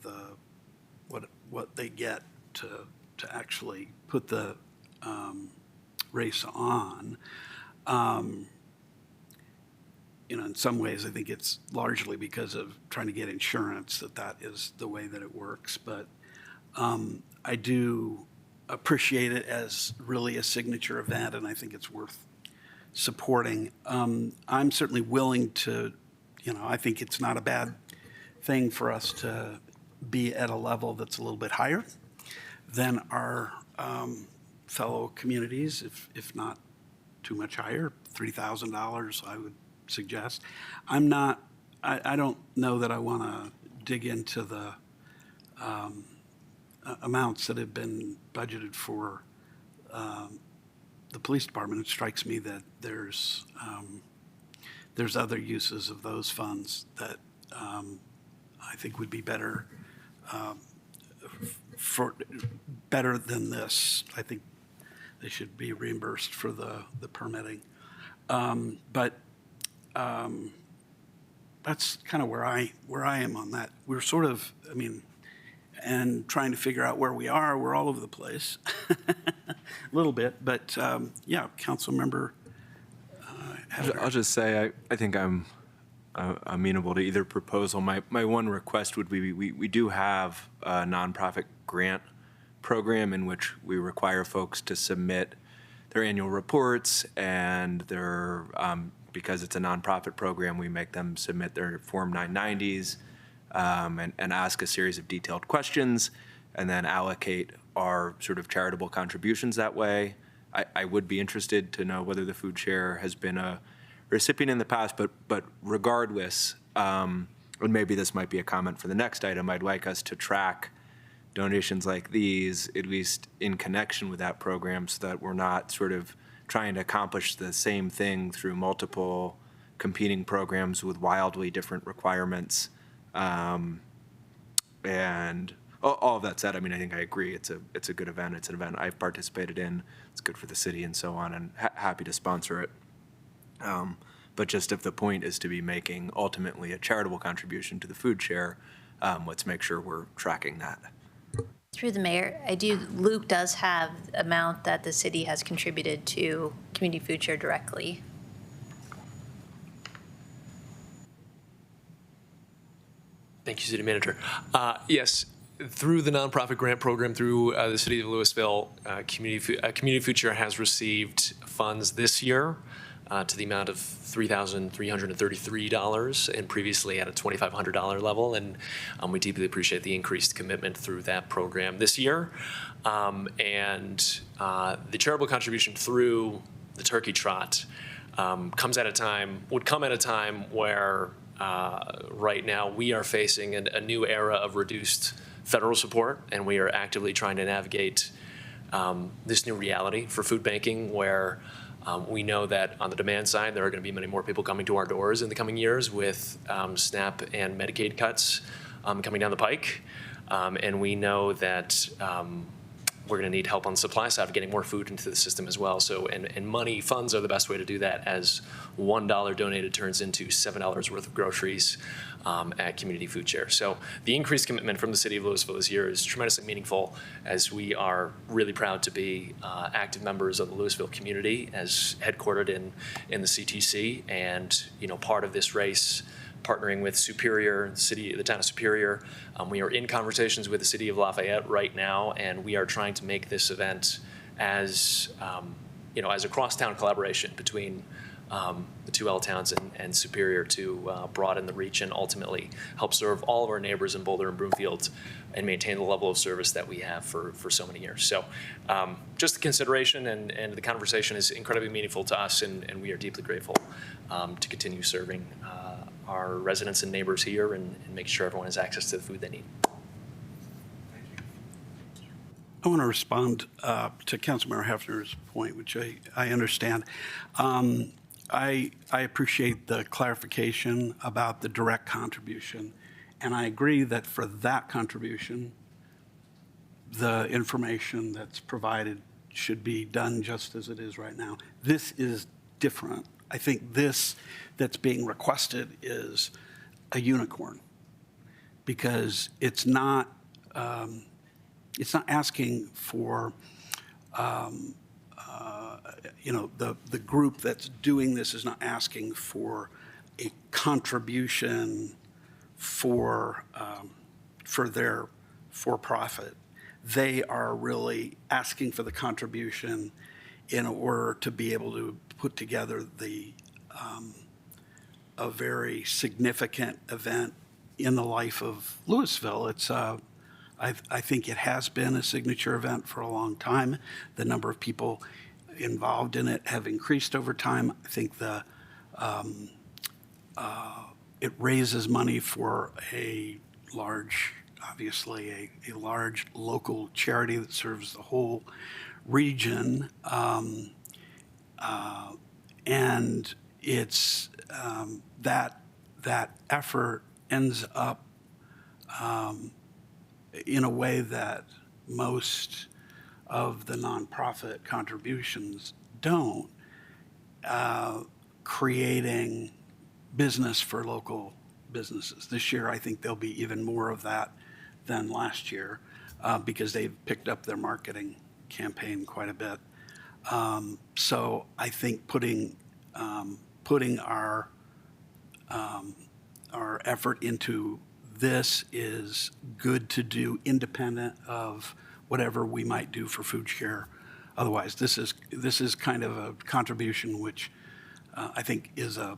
what they get to actually put the race on. You know, in some ways, I think it's largely because of trying to get insurance that is the way that it works. But I do appreciate it as really a signature event, and I think it's worth supporting. I'm certainly willing to, you know, I think it's not a bad thing for us to be at a level that's a little bit higher than our fellow communities, if not too much higher, $3,000, I would suggest. I don't know that I want to dig into the amounts that have been budgeted for the police department. It strikes me that there's other uses of those funds that I think would be better better than this. I think they should be reimbursed for the permitting. But that's kind of where I am on that. We're sort of, I mean, and trying to figure out where we are. We're all over the place a little bit, but yeah, council member. I'll just say I think I'm amenable to either proposal. My one request would be we do have a nonprofit grant program in which we require folks to submit their annual reports, and their because it's a nonprofit program, we make them submit their Form 990s and ask a series of detailed questions, and then allocate our sort of charitable contributions that way. I would be interested to know whether the food share has been a recipient in the past, but regardless, and maybe this might be a comment for the next item, I'd like us to track donations like these, at least in connection with that program, so that we're not sort of trying to accomplish the same thing through multiple competing programs with wildly different requirements. And all of that said, I mean, I think I agree. It's a good event. It's an event I've participated in. It's good for the city and so on, and happy to sponsor it. But just if the point is to be making ultimately a charitable contribution to the food share, let's make sure we're tracking that. Through the mayor, Luke does have amount that the city has contributed to community food share directly. Thank you, City Manager. Yes, through the nonprofit grant program through the City of Louisville, Community Food Share has received funds this year to the amount of $3,333, and previously at a $2,500 level. And we deeply appreciate the increased commitment through that program this year. And the charitable contribution through the Turkey Trot would come at a time where right now we are facing a new era of reduced federal support, and we are actively trying to navigate this new reality for food banking, where we know that on the demand side, there are going to be many more people coming to our doors in the coming years with SNAP and Medicaid cuts coming down the pike. And we know that we're going to need help on the supply side of getting more food into the system as well. So, and funds are the best way to do that, as $1 donated turns into $7 worth of groceries at Community Food Share. So the increased commitment from the City of Louisville this year is tremendously meaningful, as we are really proud to be active members of the Louisville community, as headquartered in the CTC, and part of this race, partnering with Superior, the town of Superior. We are in conversations with the City of Lafayette right now, and we are trying to make this event as a cross-town collaboration between the two L towns and Superior to broaden the reach and ultimately help serve all of our neighbors in Boulder and Broomfield and maintain the level of service that we have for so many years. So just the consideration and the conversation is incredibly meaningful to us, and we are deeply grateful to continue serving our residents and neighbors here and make sure everyone has access to the food they need. I want to respond to Councilmember Hefner's point, which I understand. I appreciate the clarification about the direct contribution, and I agree that for that contribution, the information that's provided should be done just as it is right now. This is different. I think this that's being requested is a unicorn, because it's not asking for, the group that's doing this is not asking for a contribution for their for-profit. They are really asking for the contribution in order to be able to put together a very significant event in the life of Louisville. It's I think it has been a signature event for a long time. The number of people involved in it have increased over time. I think it raises money for a large local charity that serves the whole region. And it's that effort ends up in a way that most of the nonprofit contributions don't, creating business for local businesses. This year, I think there'll be even more of that than last year, because they've picked up their marketing campaign quite a bit. So I think putting our effort into this is good to do, independent of whatever we might do for food share. Otherwise, this is kind of a contribution which I think has a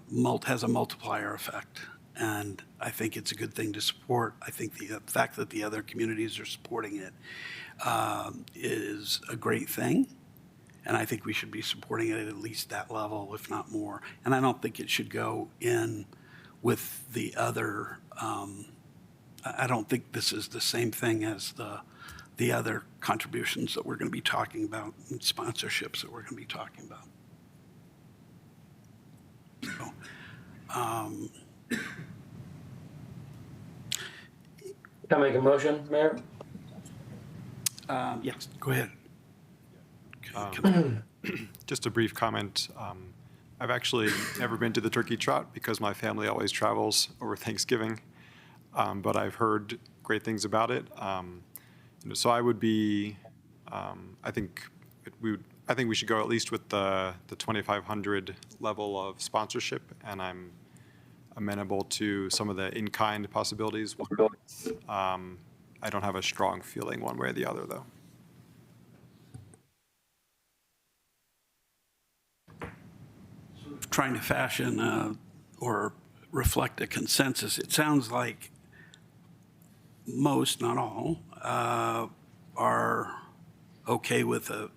multiplier effect, and I think it's a good thing to support. I think the fact that the other communities are supporting it is a great thing, and I think we should be supporting it at least that level, if not more. And I don't think it should go in with the other. I don't think this is the same thing as the other contributions that we're going to be talking about, and sponsorships that we're going to be talking about. So, Can I make a motion, Mayor? yes, go ahead. Just a brief comment. I've actually never been to the Turkey Trot because my family always travels over Thanksgiving, but I've heard great things about it. So I would be, I think we should go at least with the 2,500 level of sponsorship, and I'm amenable to some of the in-kind possibilities. I don't have a strong feeling one way or the other, though. Trying to fashion or reflect a consensus. It sounds like most, not all, are okay with a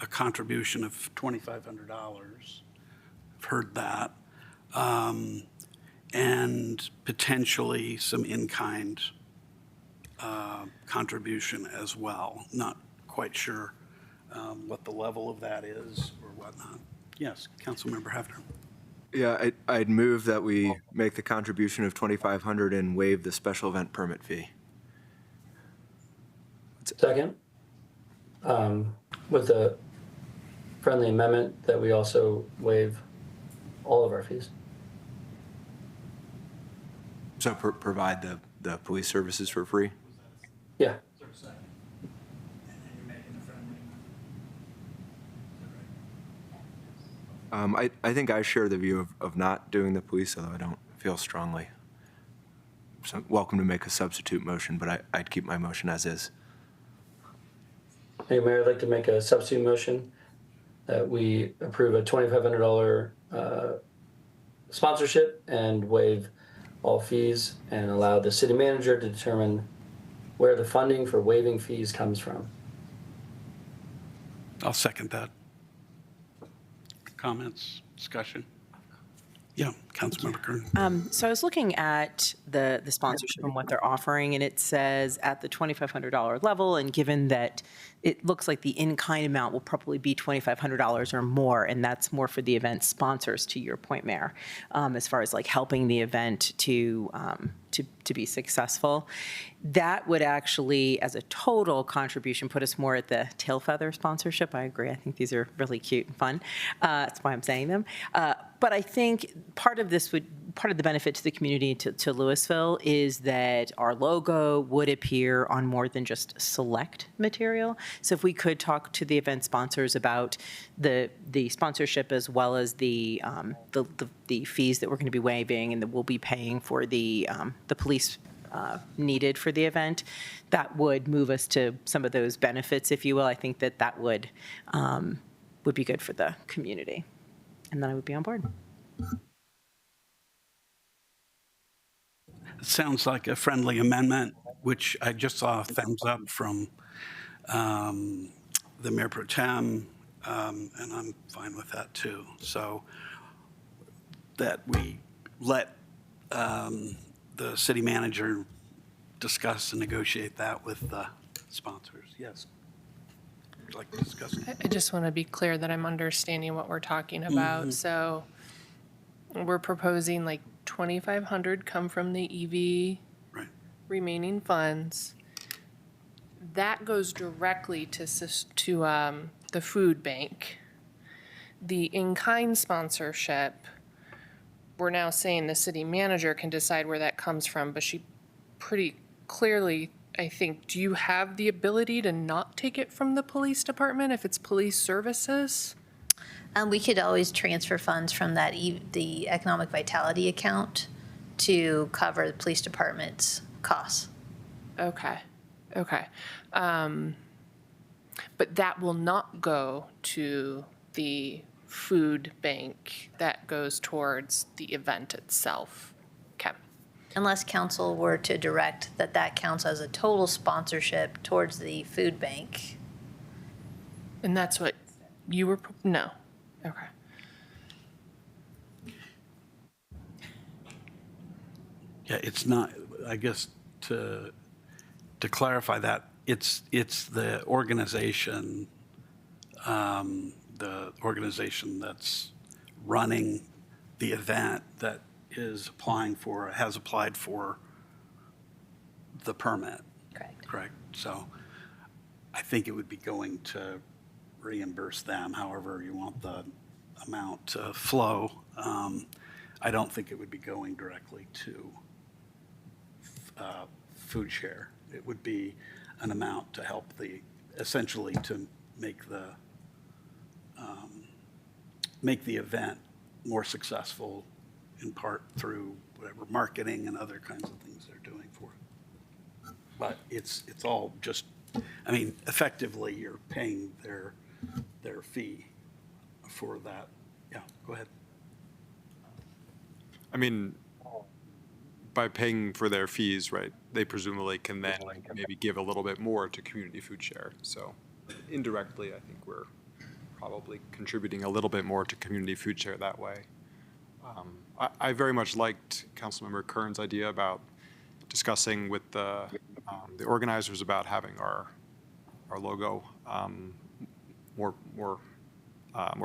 contribution of $2,500. I've heard that. And potentially some in-kind contribution as well. Not quite sure what the level of that is or whatnot. Yes, Councilmember Hefner. Yeah, I'd move that we make the contribution of $2,500 and waive the special event permit fee. Second, with a friendly amendment that we also waive all of our fees. So provide the police services for free? Yeah. I think I share the view of not doing the police, although I don't feel strongly. So welcome to make a substitute motion, but I'd keep my motion as is. Hey, Mayor, I'd like to make a substitute motion that we approve a $2,500 sponsorship and waive all fees and allow the city manager to determine where the funding for waiving fees comes from. I'll second that. Comments, discussion? Yeah, Councilmember Kern. So I was looking at the sponsorship and what they're offering, and it says at the $2,500 level, and given that it looks like the in-kind amount will probably be $2,500 or more, and that's more for the event sponsors, to your point, Mayor, as far as like helping the event to be successful. That would actually, as a total contribution, put us more at the tail feather sponsorship. I agree. I think these are really cute and fun. That's why I'm saying them. But I think part of the benefit to the community, to Louisville, is that our logo would appear on more than just select material. So if we could talk to the event sponsors about the sponsorship as well as the fees that we're going to be waiving and that we'll be paying for the police needed for the event, that would move us to some of those benefits, if you will. I think that would be good for the community. And then I would be on board. It sounds like a friendly amendment, which I just saw a thumbs up from the Mayor Pro Tem, and I'm fine with that too. So that we let the city manager discuss and negotiate that with the sponsors. Yes. Would you like to discuss it? I just want to be clear that I'm understanding what we're talking about. So we're proposing like 2,500 come from the EV Right. remaining funds. That goes directly to the food bank. The in-kind sponsorship, we're now saying the city manager can decide where that comes from, but she pretty clearly, I think, do you have the ability to not take it from the police department if it's police services? We could always transfer funds from that, the economic vitality account to cover the police department's costs. Okay. But that will not go to the food bank. That goes towards the event itself. Okay. Unless council were to direct that counts as a total sponsorship towards the food bank. And that's what you were, no. Okay. Yeah, it's not, I guess, to clarify that, it's the organization that's running the event that is has applied for the permit. Correct. So I think it would be going to reimburse them however you want the amount to flow. I don't think it would be going directly to food share. It would be an amount to help essentially to make the event more successful, in part through whatever marketing and other kinds of things they're doing for it. But it's all just, I mean, effectively, you're paying their fee for that. Yeah, go ahead. I mean, by paying for their fees, right, they presumably can then maybe give a little bit more to community food share. So indirectly, I think we're probably contributing a little bit more to community food share that way. I very much liked Councilmember Kern's idea about discussing with the organizers about having our logo more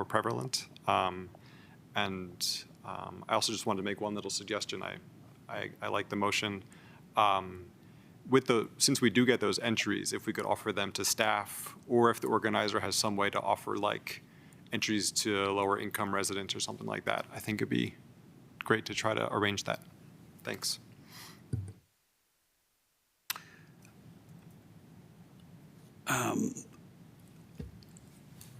prevalent. And I also just wanted to make one little suggestion. I like the motion. Since we do get those entries, if we could offer them to staff, or if the organizer has some way to offer like entries to lower income residents or something like that, I think it'd be great to try to arrange that. Thanks.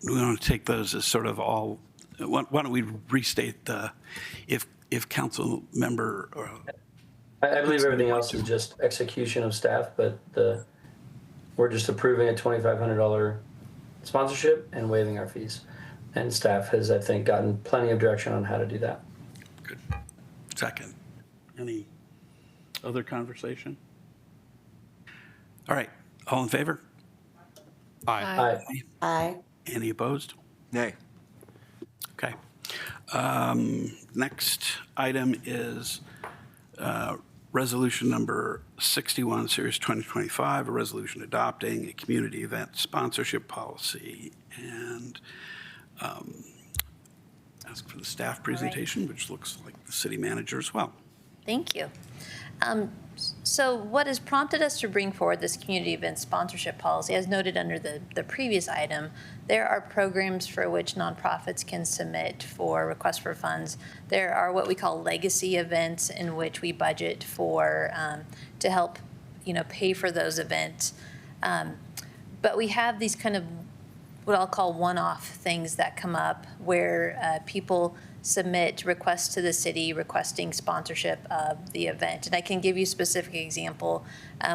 We want to take those as sort of all, why don't we restate if council member. I believe everything else is just execution of staff, but we're just approving a $2,500 sponsorship and waiving our fees. And staff has, I think, gotten plenty of direction on how to do that. Good. Second. Any other conversation? All right. All in favor? Aye. Aye. Any opposed? Nay. Okay. Next item is Resolution number 61, Series 2025, a resolution adopting a community event sponsorship policy. And ask for the staff presentation, which looks like the city manager as well. Thank you. So what has prompted us to bring forward this community event sponsorship policy, as noted under the previous item, there are programs for which nonprofits can submit for requests for funds. There are what we call legacy events in which we budget for to help, pay for those events. But we have these kind of what I'll call one-off things that come up where people submit requests to the city requesting sponsorship of the event. And I can give you a specific example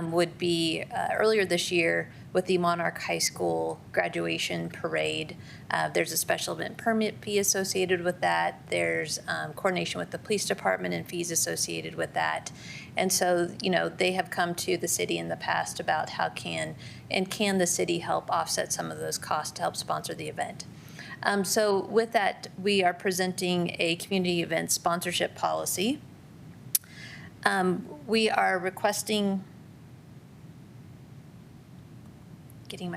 would be earlier this year with the Monarch High School graduation parade. There's a special event permit fee associated with that. There's coordination with the police department and fees associated with that. And so, they have come to the city in the past about how can the city help offset some of those costs to help sponsor the event. So with that, we are presenting a community event sponsorship policy. We are requesting,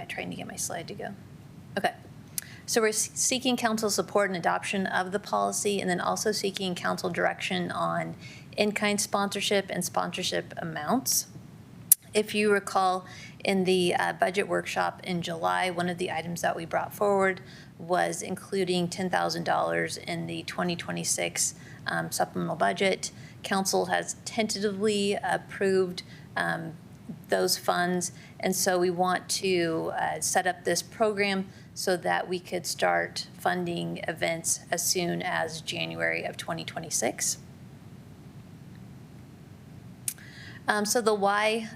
trying to get my slide to go. Okay. So we're seeking council support and adoption of the policy, and then also seeking council direction on in-kind sponsorship and sponsorship amounts. If you recall, in the budget workshop in July, one of the items that we brought forward was including $10,000 in the 2026 supplemental budget. Council has tentatively approved those funds, and so we want to set up this program so that we could start funding events as soon as January of 2026. So the why,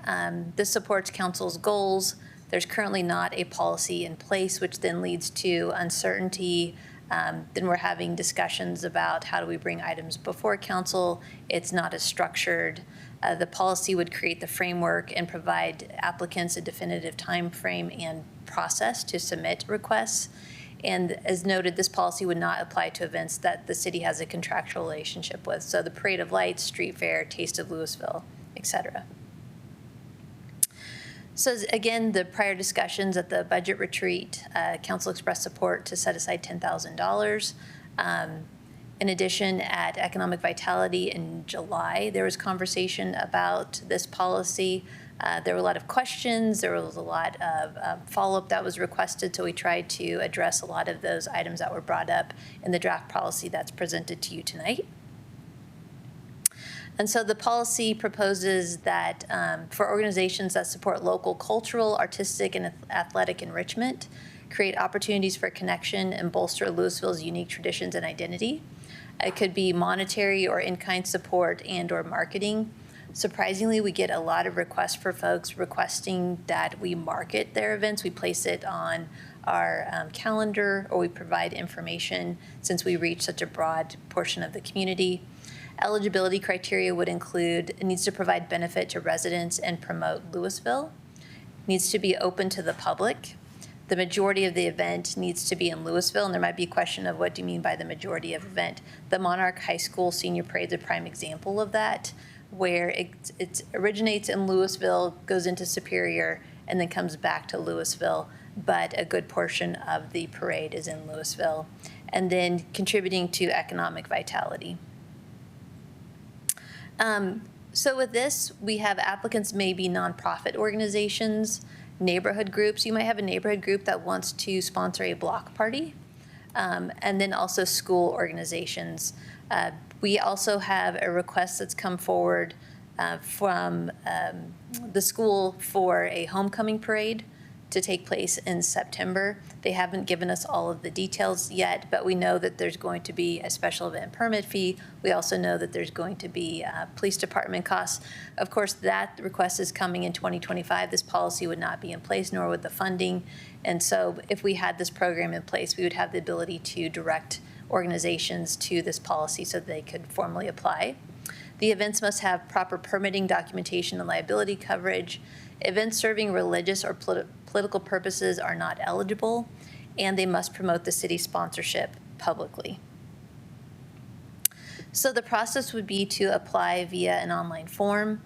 this supports council's goals. There's currently not a policy in place, which then leads to uncertainty. Then we're having discussions about how do we bring items before council. It's not as structured. The policy would create the framework and provide applicants a definitive time frame and process to submit requests. And as noted, this policy would not apply to events that the city has a contractual relationship with. So the Parade of Lights, Street Fair, Taste of Louisville, etc. So again, the prior discussions at the budget retreat, council expressed support to set aside $10,000. In addition, at Economic Vitality in July, there was conversation about this policy. There were a lot of questions. There was a lot of follow-up that was requested, so we tried to address a lot of those items that were brought up in the draft policy that's presented to you tonight. And so the policy proposes that for organizations that support local cultural, artistic, and athletic enrichment, create opportunities for connection and bolster Louisville's unique traditions and identity. It could be monetary or in-kind support and or marketing. Surprisingly, we get a lot of requests for folks requesting that we market their events. We place it on our calendar, or we provide information since we reach such a broad portion of the community. Eligibility criteria would include, it needs to provide benefit to residents and promote Louisville, needs to be open to the public. The majority of the event needs to be in Louisville, and there might be a question of what do you mean by the majority of event. The Monarch High School Senior Parade is a prime example of that, where it originates in Louisville, goes into Superior, and then comes back to Louisville, but a good portion of the parade is in Louisville, and then contributing to economic vitality. So with this, we have applicants may be nonprofit organizations, neighborhood groups. You might have a neighborhood group that wants to sponsor a block party, and then also school organizations. We also have a request that's come forward from the school for a homecoming parade to take place in September. They haven't given us all of the details yet, but we know that there's going to be a special event permit fee. We also know that there's going to be police department costs. Of course, that request is coming in 2025. This policy would not be in place, nor would the funding. And so if we had this program in place, we would have the ability to direct organizations to this policy so that they could formally apply. The events must have proper permitting, documentation, and liability coverage. Events serving religious or political purposes are not eligible, and they must promote the city sponsorship publicly. So the process would be to apply via an online form.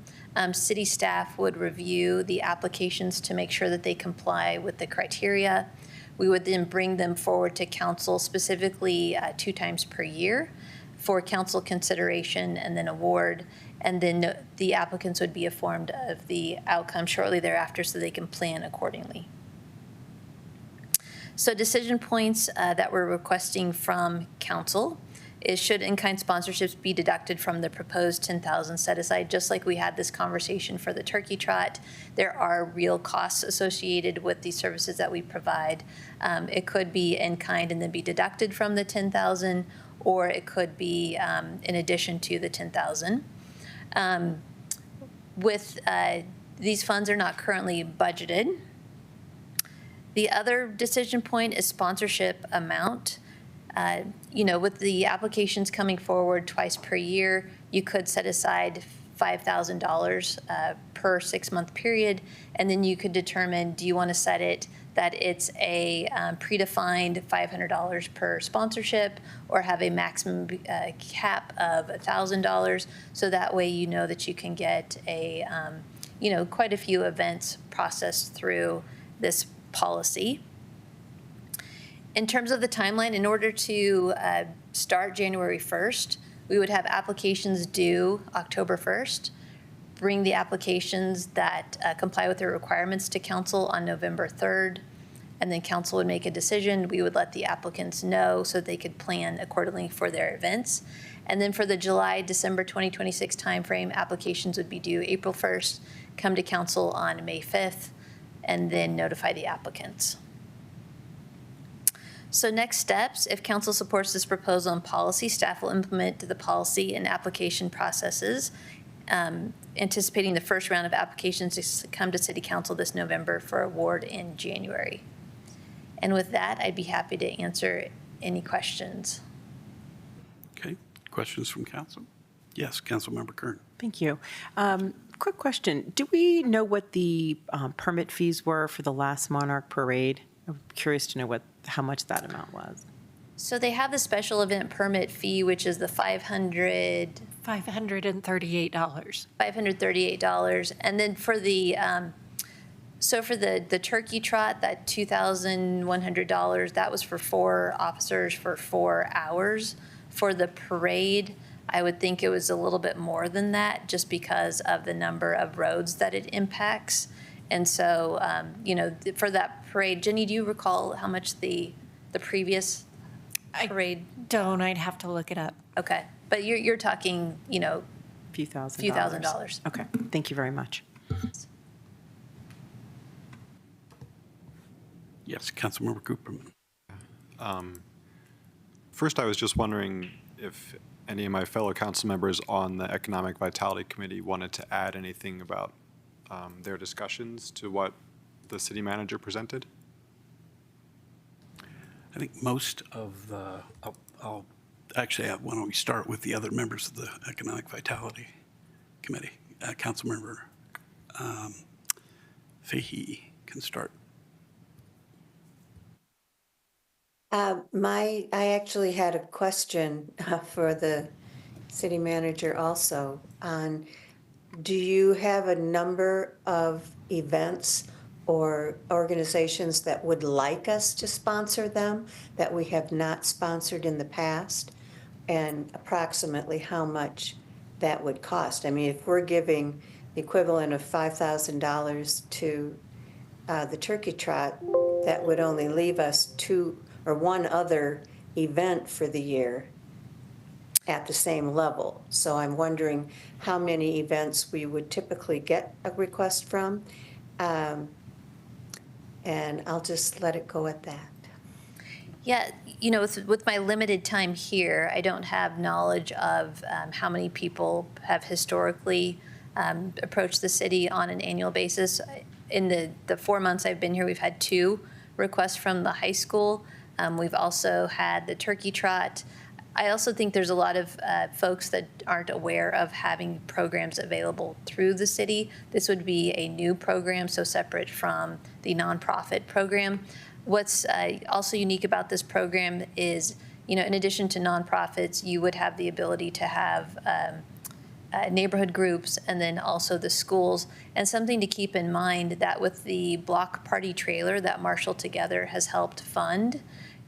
City staff would review the applications to make sure that they comply with the criteria. We would then bring them forward to council, specifically 2 times per year, for council consideration and then award. And then the applicants would be informed of the outcome shortly thereafter so they can plan accordingly. So decision points that we're requesting from council is, should in-kind sponsorships be deducted from the proposed $10,000 set aside, just like we had this conversation for the turkey trot. There are real costs associated with the services that we provide. It could be in-kind and then be deducted from the $10,000, or it could be in addition to the $10,000. These funds are not currently budgeted. The other decision point is sponsorship amount. With the applications coming forward twice per year, you could set aside $5,000 per 6-month period, and then you could determine, do you want to set it that it's a predefined $500 per sponsorship, or have a maximum cap of $1,000, so that way you know that you can get a, quite a few events processed through this policy. In terms of the timeline, in order to start January 1st, we would have applications due October 1st, bring the applications that comply with the requirements to council on November 3rd, and then council would make a decision. We would let the applicants know so they could plan accordingly for their events. And then for the July-December 2026 timeframe, applications would be due April 1st, come to council on May 5th, and then notify the applicants. So next steps, if council supports this proposal and policy, staff will implement the policy and application processes, anticipating the first round of applications to come to City Council this November for award in January. And with that, I'd be happy to answer any questions. Okay, questions from council? Yes, Councilmember Kern. Thank you. Quick question. Do we know what the permit fees were for the last Monarch Parade? I'm curious to know how much that amount was. So they have the special event permit fee, which is the $538. $538. And then for the the turkey trot, that $2,100, that was for 4 officers for 4 hours. For the parade, I would think it was a little bit more than that, just because of the number of roads that it impacts. And so, for that parade, Jenny, do you recall how much the previous parade? I'd have to look it up. Okay, but you're talking, Few thousand dollars. Okay, thank you very much. Yes, Councilmember Cooperman. First, I was just wondering if any of my fellow council members on the Economic Vitality Committee wanted to add anything about their discussions to what the city manager presented. I think most of the, I'll actually, why don't we start with the other members of the Economic Vitality Committee. Councilmember Fahey can start. I actually had a question for the city manager also on, do you have a number of events or organizations that would like us to sponsor them that we have not sponsored in the past? And approximately how much that would cost? I mean, if we're giving the equivalent of $5,000 to the turkey trot, that would only leave us 2 or 1 other event for the year at the same level. So I'm wondering how many events we would typically get a request from. And I'll just let it go at that. Yeah, with my limited time here, I don't have knowledge of how many people have historically approached the city on an annual basis. In the 4 months I've been here, we've had 2 requests from the high school. We've also had the turkey trot. I also think there's a lot of folks that aren't aware of having programs available through the city. This would be a new program, so separate from the nonprofit program. What's also unique about this program is in addition to nonprofits, you would have the ability to have neighborhood groups and then also the schools. And something to keep in mind that with the block party trailer that Marshall Together has helped fund,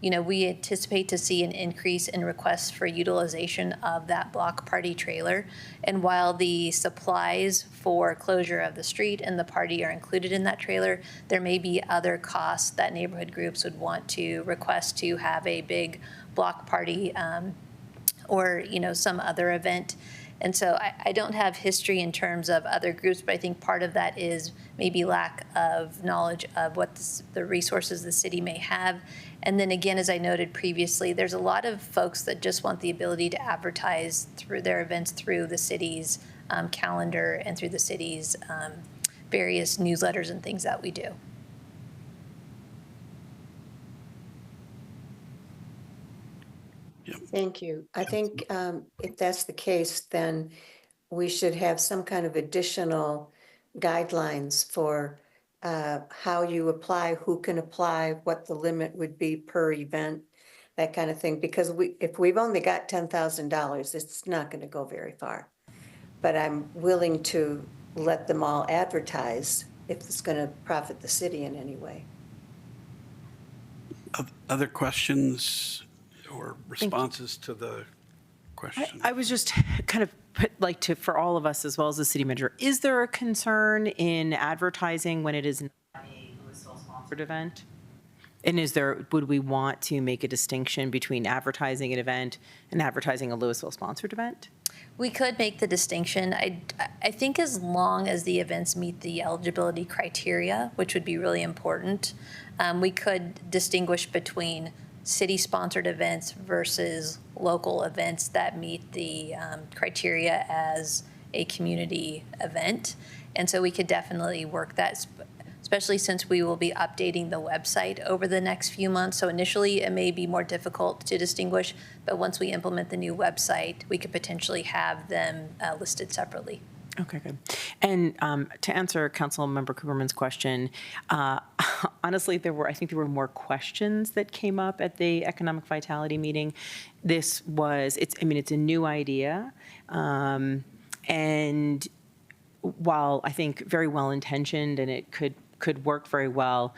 we anticipate to see an increase in requests for utilization of that block party trailer. And while the supplies for closure of the street and the party are included in that trailer, there may be other costs that neighborhood groups would want to request to have a big block party or, some other event. And so I don't have history in terms of other groups, but I think part of that is maybe lack of knowledge of what the resources the city may have. And then again, as I noted previously, there's a lot of folks that just want the ability to advertise through their events through the city's calendar and through the city's various newsletters and things that we do. Thank you. I think if that's the case, then we should have some kind of additional guidelines for how you apply, who can apply, what the limit would be per event, that kind of thing. Because if we've only got $10,000, it's not going to go very far. But I'm willing to let them all advertise if it's going to profit the city in any way. Other questions or responses to the question? I was just kind of for all of us as well as the city manager, is there a concern in advertising when it is not a Louisville sponsored event? And would we want to make a distinction between advertising an event and advertising a Louisville sponsored event? We could make the distinction. I think as long as the events meet the eligibility criteria, which would be really important, we could distinguish between city-sponsored events versus local events that meet the criteria as a community event. And so we could definitely work that, especially since we will be updating the website over the next few months. So initially, it may be more difficult to distinguish, but once we implement the new website, we could potentially have them listed separately. Okay, good. And to answer Councilmember Cooperman's question, honestly, I think there were more questions that came up at the Economic Vitality meeting. It's a new idea, and while I think very well intentioned and it could work very well,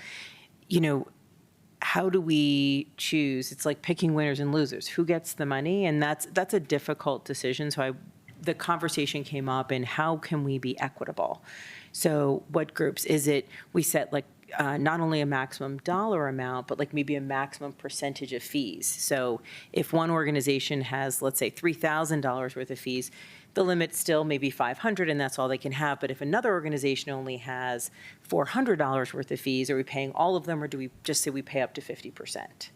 how do we choose? It's like picking winners and losers. Who gets the money? And that's a difficult decision. So the conversation came up in how can we be equitable? So what groups is it? We set not only a maximum dollar amount, but maybe a maximum percentage of fees. So if one organization has, let's say, $3,000 worth of fees, the limit still may be $500 and that's all they can have. But if another organization only has $400 worth of fees, are we paying all of them or do we just say we pay up to 50%?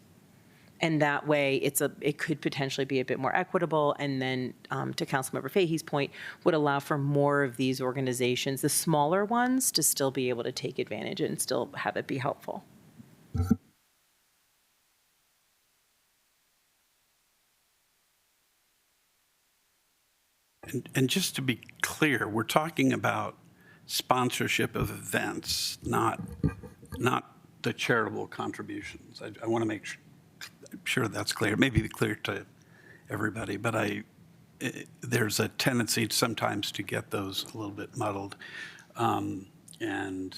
And that way, it could potentially be a bit more equitable. And then, to Councilmember Fahey's point, would allow for more of these organizations, the smaller ones, to still be able to take advantage and still have it be helpful. And just to be clear, we're talking about sponsorship of events, not the charitable contributions. I want to make sure that's clear. It may be clear to everybody, but there's a tendency sometimes to get those a little bit muddled. And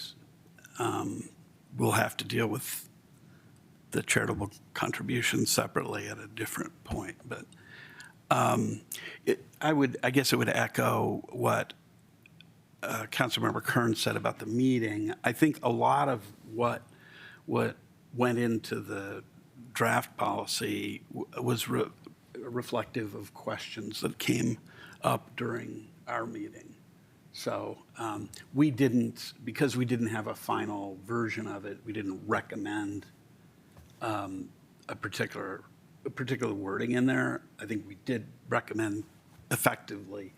we'll have to deal with the charitable contributions separately at a different point. But I guess it would echo what Councilmember Kern said about the meeting. I think a lot of what went into the draft policy was reflective of questions that came up during our meeting. So because we didn't have a final version of it, we didn't recommend a particular wording in there. I think we did recommend effectively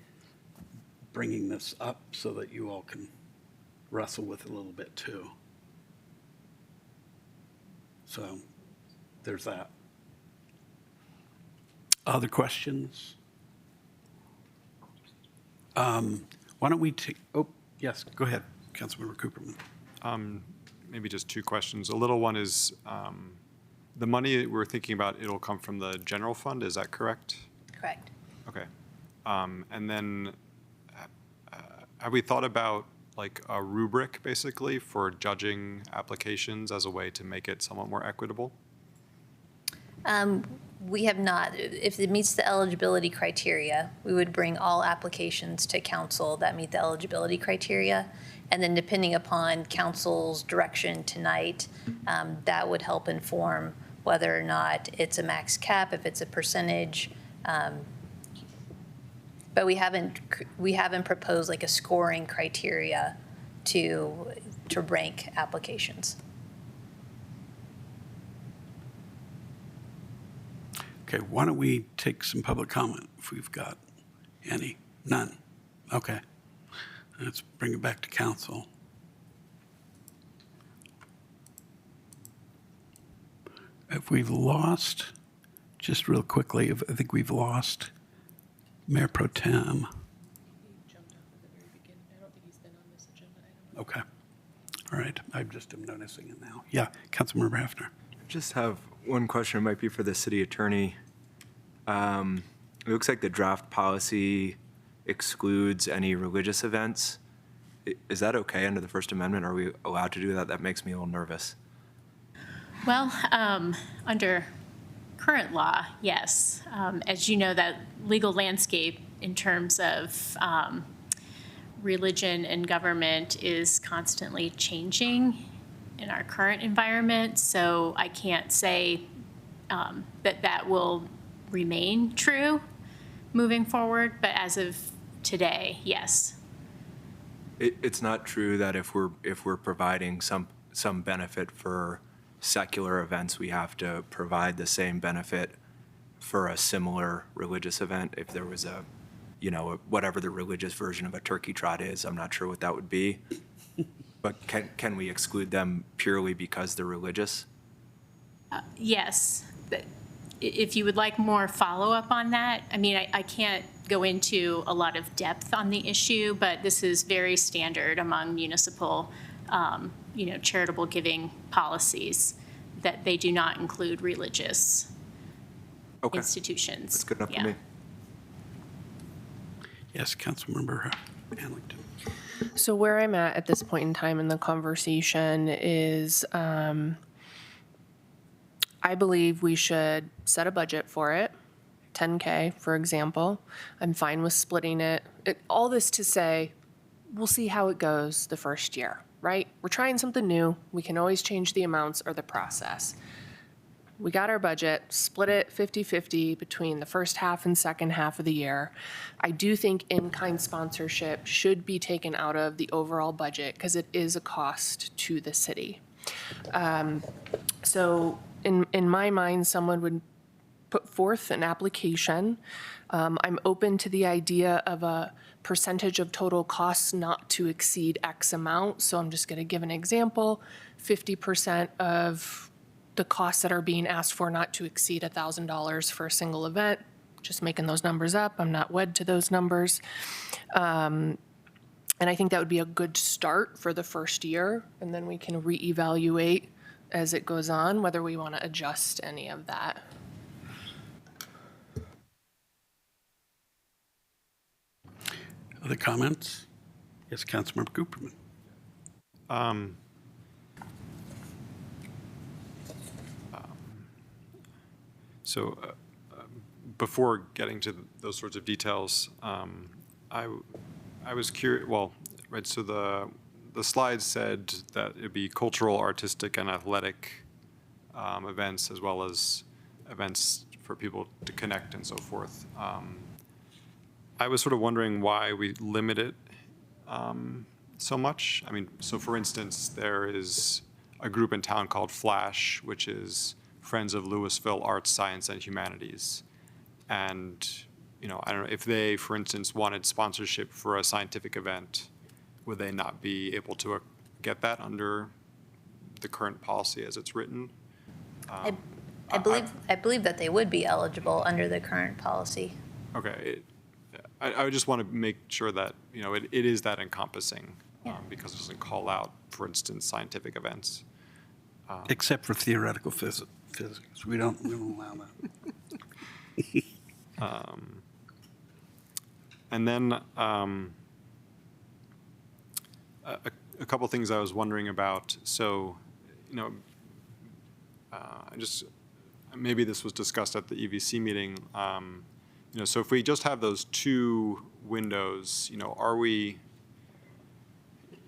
bringing this up so that you all can wrestle with it a little bit too. So there's that. Other questions? Why don't we take, yes, go ahead, Councilmember Cooperman. Maybe just two questions. A little one is, the money we're thinking about, it'll come from the general fund, is that correct? Correct. Okay. And then have we thought about like a rubric basically for judging applications as a way to make it somewhat more equitable? We have not. If it meets the eligibility criteria, we would bring all applications to council that meet the eligibility criteria. And then depending upon council's direction tonight, that would help inform whether or not it's a max cap, if it's a percentage. But we haven't proposed like a scoring criteria to rank applications. Okay, why don't we take some public comment if we've got any? None. Okay. Let's bring it back to council. If we've lost, just real quickly, I think we've lost Mayor Pro Tem. He jumped off at the very beginning. I don't think he's been on this agenda item. Okay. All right, I just am noticing it now. Yeah, Councilmember Hafner. Just have one question, it might be for the city attorney. It looks like the draft policy excludes any religious events. Is that okay under the First Amendment? Are we allowed to do that? That makes me a little nervous. Well, under current law, yes. As you know, that legal landscape in terms of religion and government is constantly changing in our current environment, so I can't say that will remain true moving forward, but as of today, yes. It's not true that if we're providing some benefit for secular events, we have to provide the same benefit for a similar religious event. If there was whatever the religious version of a turkey trot is, I'm not sure what that would be. But can we exclude them purely because they're religious? Yes, but if you would like more follow-up on that, I mean, I can't go into a lot of depth on the issue, but this is very standard among municipal, charitable giving policies, that they do not include religious institutions. That's good enough Yeah. for me. Yes, Councilmember Hamilton. So where I'm at this point in time in the conversation is I believe we should set a budget for it, 10K, for example. I'm fine with splitting it. All this to say, we'll see how it goes the first year, right? We're trying something new. We can always change the amounts or the process. We got our budget, split it 50-50 between the first half and second half of the year. I do think in-kind sponsorship should be taken out of the overall budget because it is a cost to the city. So in my mind, someone would put forth an application. I'm open to the idea of a percentage of total costs not to exceed X amount. So I'm just going to give an example, 50% of the costs that are being asked for not to exceed $1,000 for a single event. Just making those numbers up. I'm not wed to those numbers. And I think that would be a good start for the first year. And then we can reevaluate as it goes on, whether we want to adjust any of that. Other comments? Yes, Councilmember Cooperman. So before getting to those sorts of details, I was curious, well, right, so the slide said that it'd be cultural, artistic, and athletic events, as well as events for people to connect and so forth. I was sort of wondering why we limit it so much. I mean, so for instance, there is a group in town called Flash, which is Friends of Louisville Arts, Science, and Humanities. And, I don't know, if they, for instance, wanted sponsorship for a scientific event, would they not be able to get that under the current policy as it's written? I believe that they would be eligible under the current policy. Okay. I just want to make sure that, it is that encompassing, because it doesn't call out, for instance, scientific events. Except for theoretical physics. We don't allow that. And then a couple things I was wondering about. So, maybe this was discussed at the EVC meeting. So if we just have those two windows, are we?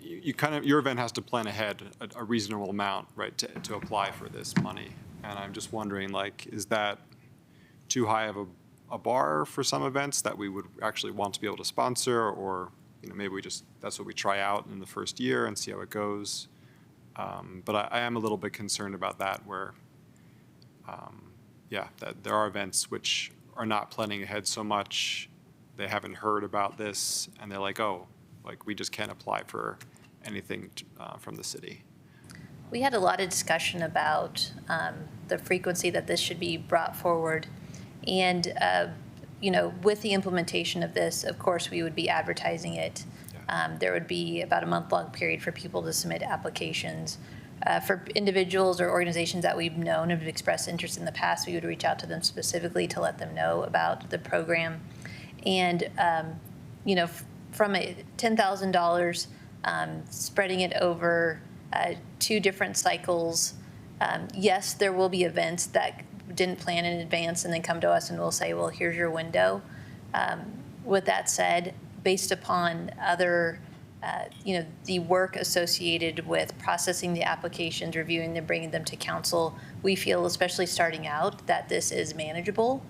Your event has to plan ahead a reasonable amount, right, to apply for this money. And I'm just wondering, is that too high of a bar for some events that we would actually want to be able to sponsor, or maybe that's what we try out in the first year and see how it goes. But I am a little bit concerned about that, where that there are events which are not planning ahead so much, they haven't heard about this, and they're like, oh, we just can't apply for anything from the city. We had a lot of discussion about the frequency that this should be brought forward. And, with the implementation of this, of course, we would be advertising it. There would be about a month-long period for people to submit applications. For individuals or organizations that we've known and have expressed interest in the past, we would reach out to them specifically to let them know about the program. And, from a $10,000, spreading it over 2 different cycles, yes, there will be events that didn't plan in advance and then come to us and we'll say, well, here's your window. With that said, based upon other, the work associated with processing the applications, reviewing them, bringing them to council, we feel, especially starting out, that this is manageable.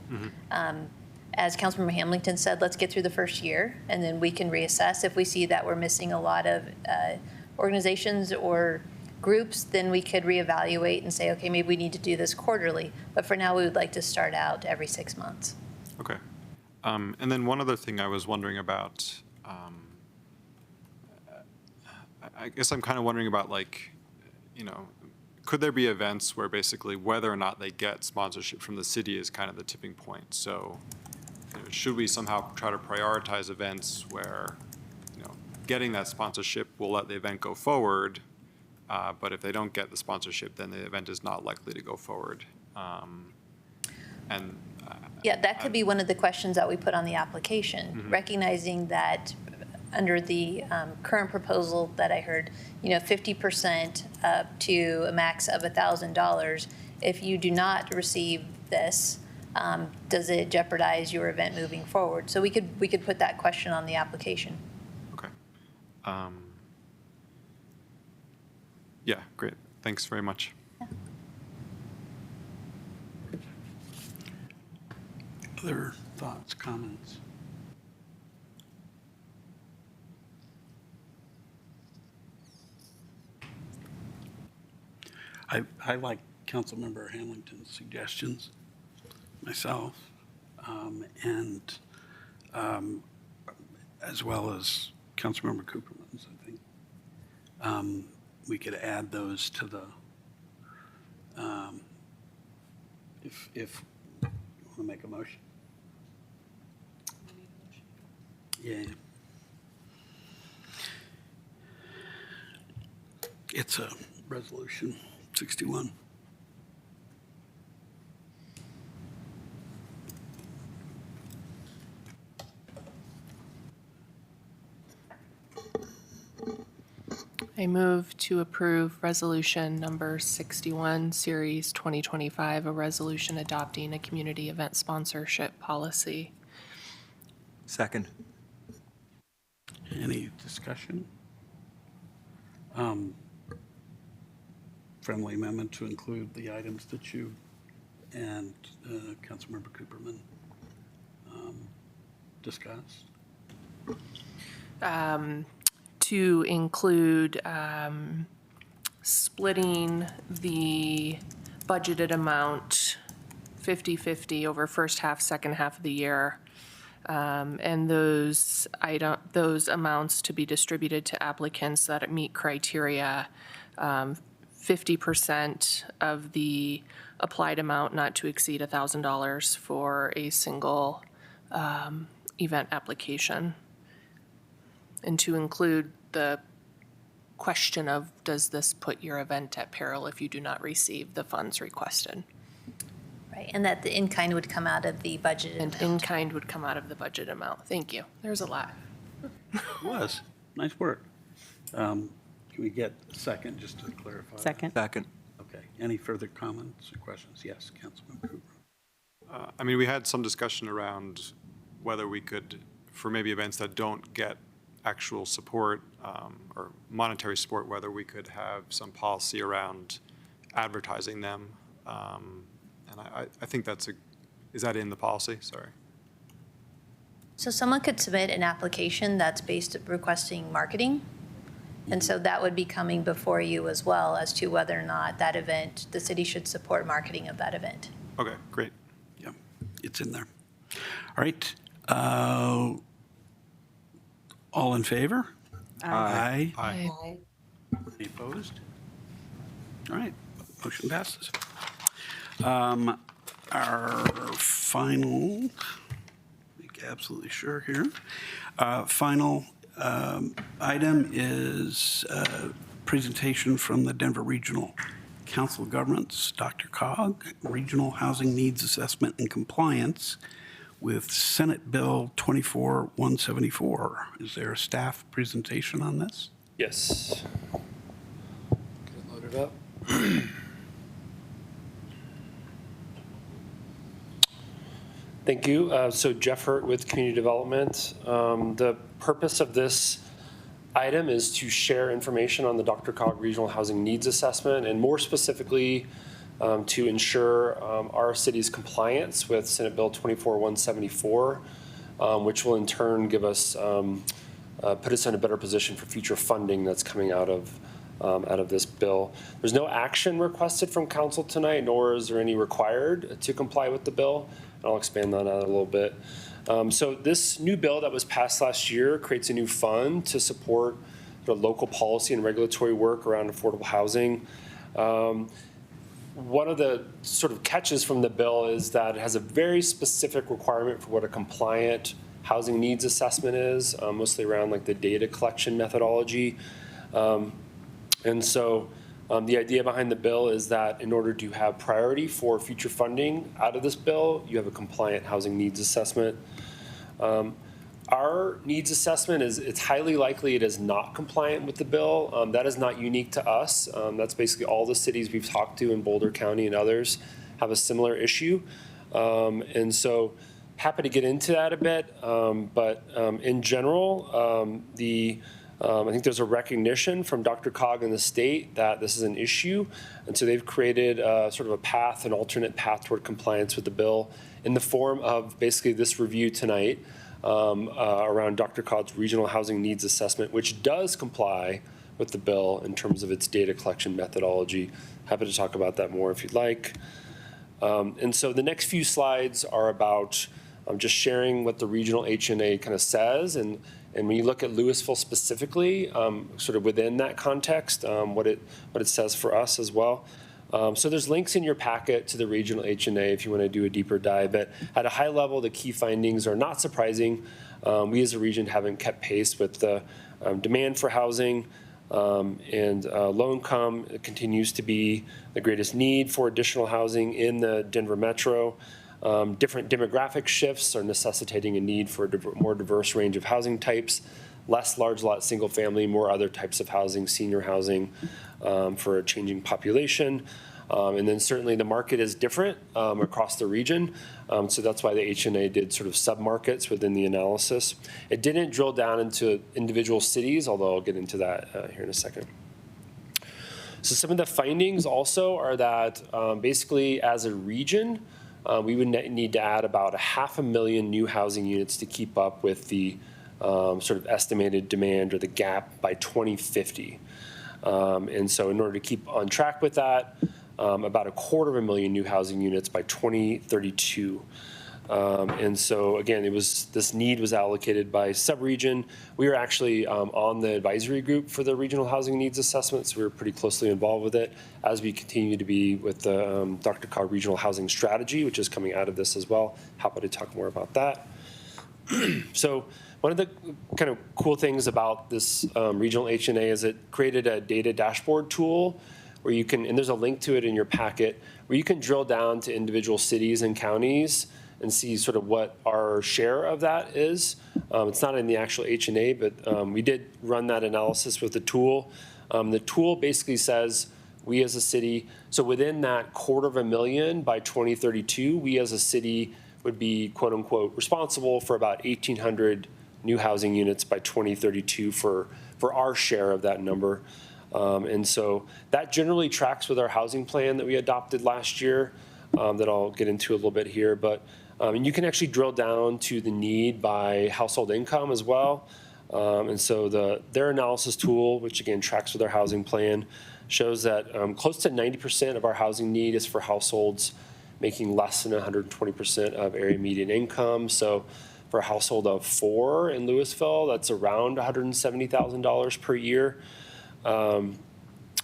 As Councilmember Hamilton said, let's get through the first year and then we can reassess. If we see that we're missing a lot of organizations or groups, then we could reevaluate and say, okay, maybe we need to do this quarterly. But for now, we would like to start out every 6 months. Okay. And then one other thing I was wondering about, I guess I'm kind of wondering about, could there be events where basically whether or not they get sponsorship from the city is kind of the tipping point? So should we somehow try to prioritize events where, getting that sponsorship will let the event go forward, but if they don't get the sponsorship, then the event is not likely to go forward. That could be one of the questions that we put on the application, recognizing that under the current proposal that I heard, 50% up to a max of $1,000. If you do not receive this, does it jeopardize your event moving forward? So we could put that question on the application. Okay. Yeah, great. Thanks very much. Other thoughts, comments? I like Councilmember Hamilton's suggestions myself, and as well as Councilmember Cooperman's, I think. We could add those to the, if you want to make a motion. Yeah. It's a resolution 61. I move to approve resolution number 61, series 2025, a resolution adopting a community event sponsorship policy. Second. Any discussion? Friendly amendment to include the items that you and Councilmember Cooperman discussed. To include splitting the budgeted amount 50-50 over first half, second half of the year, and those amounts to be distributed to applicants that meet criteria. 50% of the applied amount not to exceed $1,000 for a single event application. And to include the question of, does this put your event at peril if you do not receive the funds requested? Right, and that the in-kind would come out of the budget And amount. in-kind would come out of the budget amount. Thank you. There's a lot. It was. Nice work. Can we get a second, just to clarify? Second. Second. Okay. Any further comments or questions? Yes, Councilman Cooper. I mean, we had some discussion around whether we could, for maybe events that don't get actual support or monetary support, whether we could have some policy around advertising them. And I think is that in the policy? Sorry. So someone could submit an application that's based requesting marketing. And so that would be coming before you as well as to whether or not that event, the city should support marketing of that event. Okay, great. Yeah, it's in there. All right. All in favor? Aye. Aye. Any opposed? All right, motion passes. Our final, make absolutely sure here, final item is presentation from the Denver Regional Council of Governments, Dr. Cog, Regional Housing Needs Assessment and Compliance with Senate Bill 24-174. Is there a staff presentation on this? Yes. Get it loaded up. Thank you. So Jeff Hurt with Community Development. The purpose of this item is to share information on the Dr. Cog Regional Housing Needs Assessment, and more specifically, to ensure our city's compliance with Senate Bill 24-174, which will in turn give us, put us in a better position for future funding that's coming out of this bill. There's no action requested from council tonight, nor is there any required to comply with the bill. And I'll expand on that a little bit. So this new bill that was passed last year creates a new fund to support the local policy and regulatory work around affordable housing. One of the sort of catches from the bill is that it has a very specific requirement for what a compliant housing needs assessment is, mostly around like the data collection methodology. And so the idea behind the bill is that in order to have priority for future funding out of this bill, you have a compliant housing needs assessment. Our needs assessment it's highly likely it is not compliant with the bill. That is not unique to us. That's basically all the cities we've talked to in Boulder County and others have a similar issue. And so happy to get into that a bit. But in general, I think there's a recognition from Dr. Cog and the state that this is an issue. And so they've created sort of a path, an alternate path toward compliance with the bill in the form of basically this review tonight around Dr. Cog's Regional Housing Needs Assessment, which does comply with the bill in terms of its data collection methodology. Happy to talk about that more if you'd like. And so the next few slides are about just sharing what the regional H&A kind of says, and when you look at Louisville specifically, sort of within that context, what it says for us as well. So there's links in your packet to the regional H&A if you want to do a deeper dive. But at a high level, the key findings are not surprising. We as a region haven't kept pace with the demand for housing, and low income continues to be the greatest need for additional housing in the Denver metro. Different demographic shifts are necessitating a need for a more diverse range of housing types, less large lot single family, more other types of housing, senior housing for a changing population. And then certainly the market is different across the region. So that's why the H&A did sort of sub-markets within the analysis. It didn't drill down into individual cities, although I'll get into that here in a second. So some of the findings also are that basically as a region, we would need to add about 500,000 new housing units to keep up with the sort of estimated demand or the gap by 2050. And so in order to keep on track with that, about 250,000 new housing units by 2032. And so again, this need was allocated by sub-region. We were actually on the advisory group for the regional housing needs assessment, so we were pretty closely involved with it, as we continue to be with the Dr. Cog Regional Housing Strategy, which is coming out of this as well. Happy to talk more about that. So one of the kind of cool things about this regional H&A is it created a data dashboard tool where you can, and there's a link to it in your packet, where you can drill down to individual cities and counties and see sort of what our share of that is. It's not in the actual H&A, but we did run that analysis with the tool. The tool basically says we as a city, so within that $250,000 by 2032, we as a city would be quote unquote responsible for about 1,800 new housing units by 2032 for our share of that number. And so that generally tracks with our housing plan that we adopted last year that I'll get into a little bit here. But and you can actually drill down to the need by household income as well. And so their analysis tool, which again tracks with our housing plan, shows that close to 90% of our housing need is for households making less than 120% of area median income. So for a household of 4 in Louisville, that's around $170,000 per year. And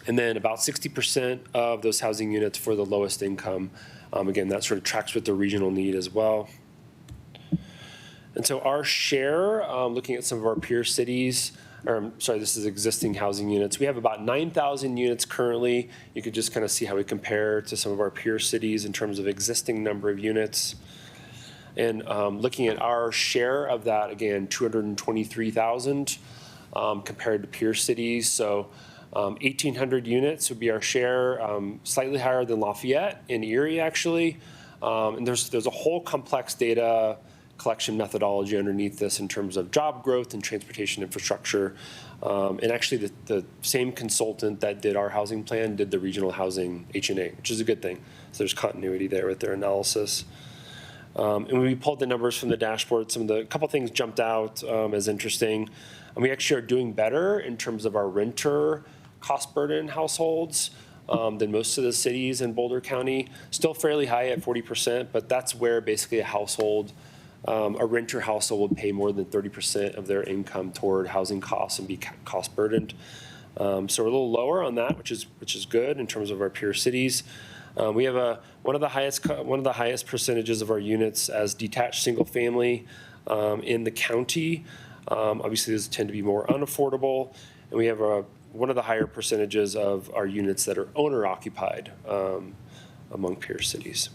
then about 60% of those housing units for the lowest income. Again, that sort of tracks with the regional need as well. And so our share, looking at some of our peer cities, this is existing housing units. We have about 9,000 units currently. You could just kind of see how we compare to some of our peer cities in terms of existing number of units. And looking at our share of that, again, 223,000 compared to peer cities. So 1,800 units would be our share, slightly higher than Lafayette and Erie, actually. And there's a whole complex data collection methodology underneath this in terms of job growth and transportation infrastructure. And actually, the same consultant that did our housing plan did the regional housing H&A, which is a good thing. So there's continuity there with their analysis. And when we pulled the numbers from the dashboard, a couple things jumped out as interesting. And we actually are doing better in terms of our renter cost burden households than most of the cities in Boulder County. Still fairly high at 40%, but that's where basically a renter household would pay more than 30% of their income toward housing costs and be cost burdened. So we're a little lower on that, which is good in terms of our peer cities. We have one of the highest percentages of our units as detached single family in the county. Obviously, those tend to be more unaffordable, and we have one of the higher percentages of our units that are owner occupied among peer cities.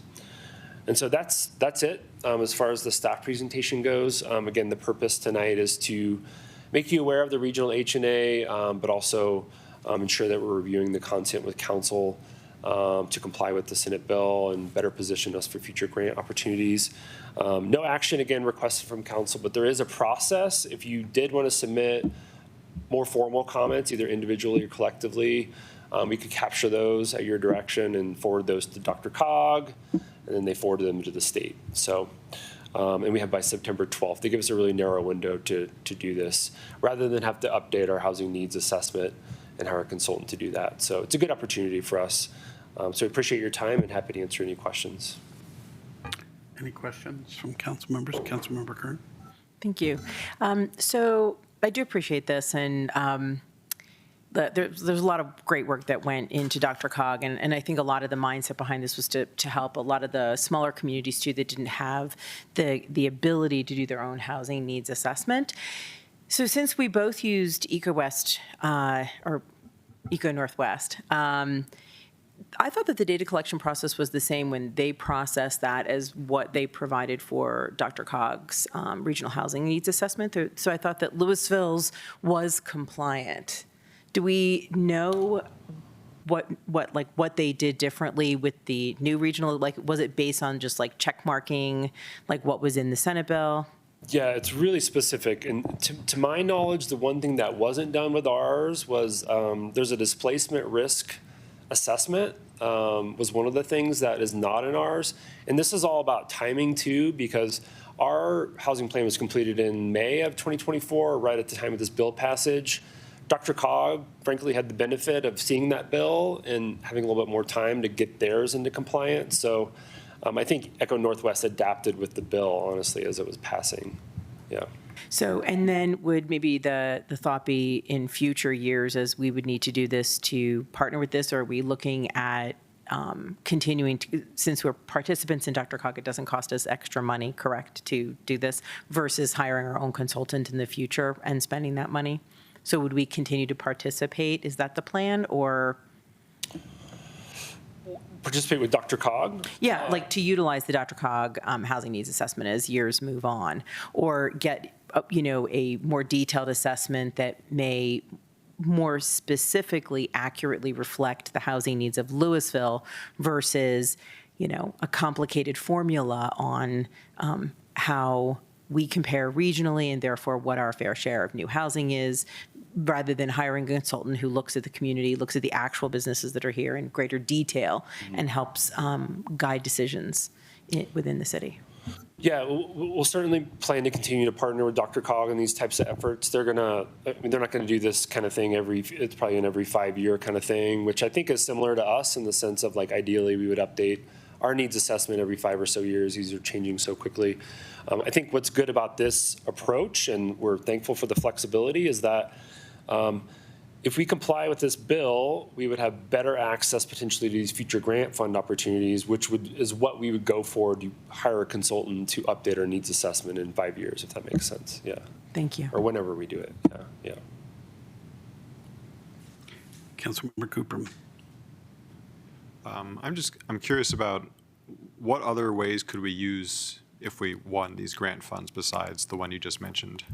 And so that's it as far as the staff presentation goes. Again, the purpose tonight is to make you aware of the regional H&A, but also ensure that we're reviewing the content with council to comply with the Senate bill and better position us for future grant opportunities. No action, again, requested from council, but there is a process. If you did want to submit more formal comments, either individually or collectively, we could capture those at your direction and forward those to DRCOG, and then they forward them to the state. So, and we have by September 12th. They give us a really narrow window to do this, rather than have to update our housing needs assessment and hire a consultant to do that. So it's a good opportunity for us. So I appreciate your time and happy to answer any questions. Any questions from council members? Councilmember Kern? Thank you. So I do appreciate this, and there's a lot of great work that went into DRCOG, and I think a lot of the mindset behind this was to help a lot of the smaller communities too that didn't have the ability to do their own housing needs assessment. So since we both used EcoWest or Eco Northwest, I thought that the data collection process was the same when they processed that as what they provided for DRCOG's regional housing needs assessment. So I thought that Louisville's was compliant. Do we know what they did differently with the new regional? Like, was it based on just like check marking, like what was in the Senate bill? Yeah, it's really specific. And to my knowledge, the one thing that wasn't done with ours was there's a displacement risk assessment was one of the things that is not in ours. And this is all about timing too, because our housing plan was completed in May of 2024, right at the time of this bill passage. DRCOG, frankly, had the benefit of seeing that bill and having a little bit more time to get theirs into compliance. So I think Eco Northwest adapted with the bill, honestly, as it was passing. Yeah. So, and then would maybe the thought be in future years, as we would need to do this, to partner with this, or are we looking at continuing to, since we're participants in DRCOG, it doesn't cost us extra money, correct, to do this, versus hiring our own consultant in the future and spending that money? So would we continue to participate? Is that the plan, or? participate with Dr. Cog. Yeah, like to utilize the Dr. Cog housing needs assessment as years move on, or get, a more detailed assessment that may more specifically accurately reflect the housing needs of Louisville versus, a complicated formula on how we compare regionally and therefore what our fair share of new housing is, rather than hiring a consultant who looks at the community, looks at the actual businesses that are here in greater detail and helps guide decisions within the city. Yeah, we'll certainly plan to continue to partner with Dr. Cog in these types of efforts. They're not gonna do this kind of thing it's probably an every 5-year kind of thing, which I think is similar to us in the sense of like ideally we would update our needs assessment every 5 or so years. These are changing so quickly. I think what's good about this approach, and we're thankful for the flexibility, is that if we comply with this bill, we would have better access potentially to these future grant fund opportunities, which is what we would go for to hire a consultant to update our needs assessment in 5 years, if that makes sense. Yeah. Thank you. Or whenever we do it. Yeah. Councilmember Cooperman. I'm curious about what other ways could we use if we won these grant funds besides the one you just mentioned?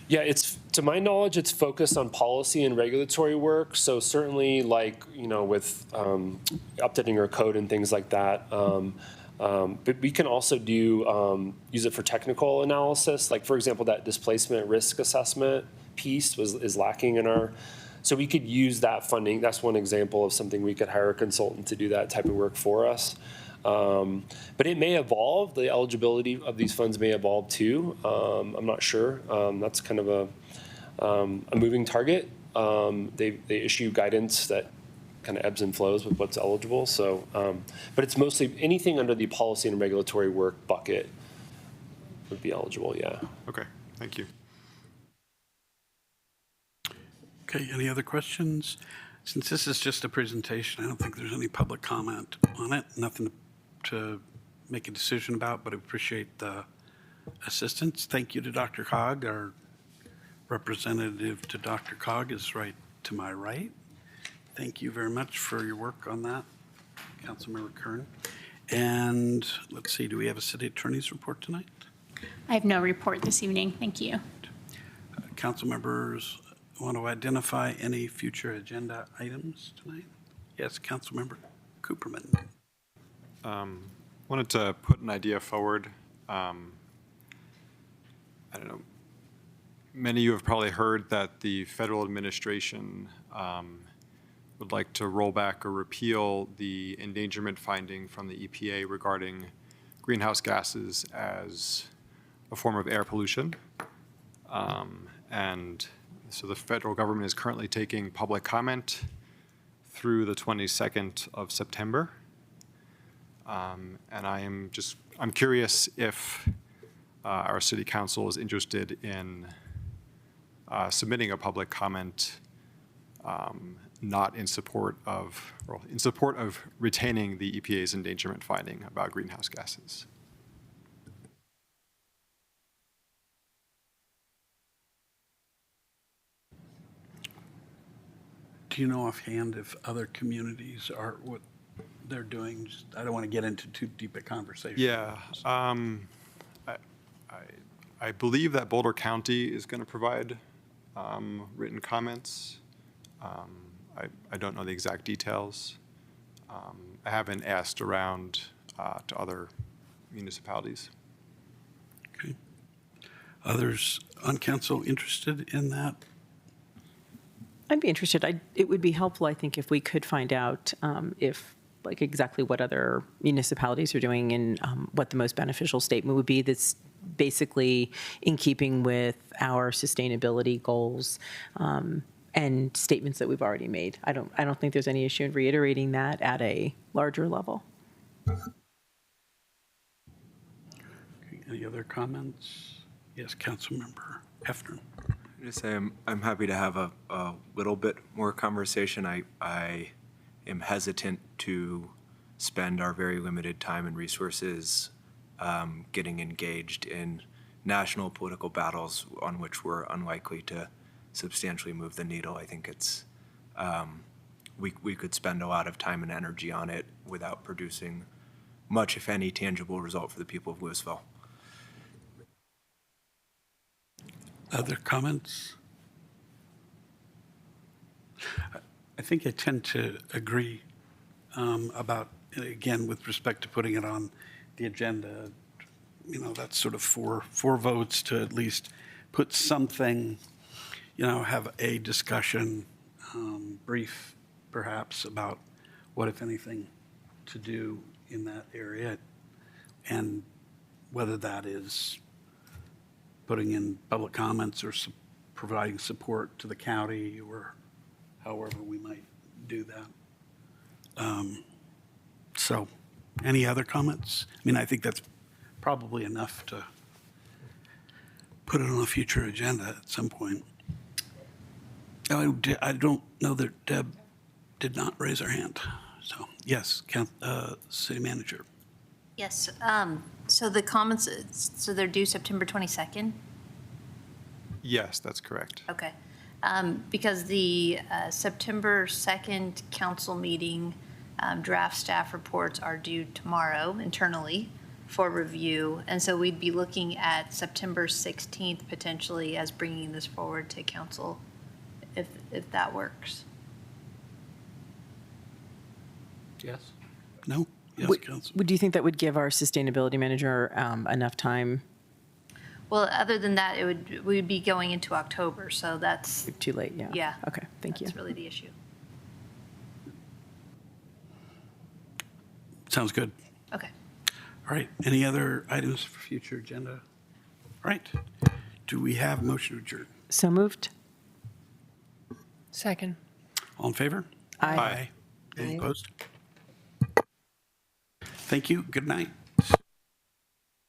Yeah, to my knowledge, it's focused on policy and regulatory work. So certainly with updating our code and things like that. But we can also use it for technical analysis. Like for example, that displacement risk assessment piece is lacking in our, so we could use that funding. That's one example of something we could hire a consultant to do that type of work for us. But it may evolve. The eligibility of these funds may evolve too. I'm not sure. That's kind of a moving target. They issue guidance that kind of ebbs and flows with what's eligible. So, but it's mostly anything under the policy and regulatory work bucket would be eligible. Yeah. Okay, thank you. Okay, any other questions? Since this is just a presentation, I don't think there's any public comment on it. Nothing to make a decision about, but I appreciate the assistance. Thank you to Dr. Cog. Our representative to Dr. Cog is right to my right. Thank you very much for your work on that, Councilmember Kern. And let's see, do we have a city attorney's report tonight? I have no report this evening. Thank you. Council members want to identify any future agenda items tonight? Yes, Councilmember Cooperman. Wanted to put an idea forward. I don't know. Many of you have probably heard that the federal administration would like to roll back or repeal the endangerment finding from the EPA regarding greenhouse gases as a form of air pollution. And so the federal government is currently taking public comment through the 22nd of September. And I'm curious if our city council is interested in submitting a public comment not in support of, or in support of retaining the EPA's endangerment finding about greenhouse gases. Do you know offhand if other communities are what they're doing? I don't want to get into too deep a conversation. Yeah, I believe that Boulder County is going to provide written comments. I don't know the exact details. I haven't asked around to other municipalities. Okay. Others on council interested in that? I'd be interested. It would be helpful, I think, if we could find out exactly what other municipalities are doing and what the most beneficial statement would be that's basically in keeping with our sustainability goals and statements that we've already made. I don't think there's any issue in reiterating that at a larger level. Okay, any other comments? Yes, Councilmember Hefner. Just say I'm happy to have a little bit more conversation. I am hesitant to spend our very limited time and resources getting engaged in national political battles on which we're unlikely to substantially move the needle. I think we could spend a lot of time and energy on it without producing much, if any, tangible result for the people of Louisville. Other comments? I think I tend to agree about, again, with respect to putting it on the agenda. That's sort of four votes to at least put something, have a discussion, brief perhaps, about what, if anything, to do in that area, and whether that is putting in public comments or providing support to the county, or however we might do that. So, any other comments? I think that's probably enough to put it on a future agenda at some point. I don't know that Deb did not raise her hand. So, yes, City Manager. Yes, so the comments, so they're due September 22nd? Yes, that's correct. Okay. Because the September 2nd council meeting draft staff reports are due tomorrow internally for review. And so we'd be looking at September 16th potentially as bringing this forward to council, if that works. Yes? No? Yes, Council. Do you think that would give our sustainability manager enough time? Well, other than that, we'd be going into October, so that's, Too late, yeah. yeah. Okay, thank you. That's really the issue. Sounds good. Okay. All right. Any other items for future agenda? All right. Do we have a motion to adjourn? So moved? Second. All in favor? Aye. Any opposed? Thank you. Good night.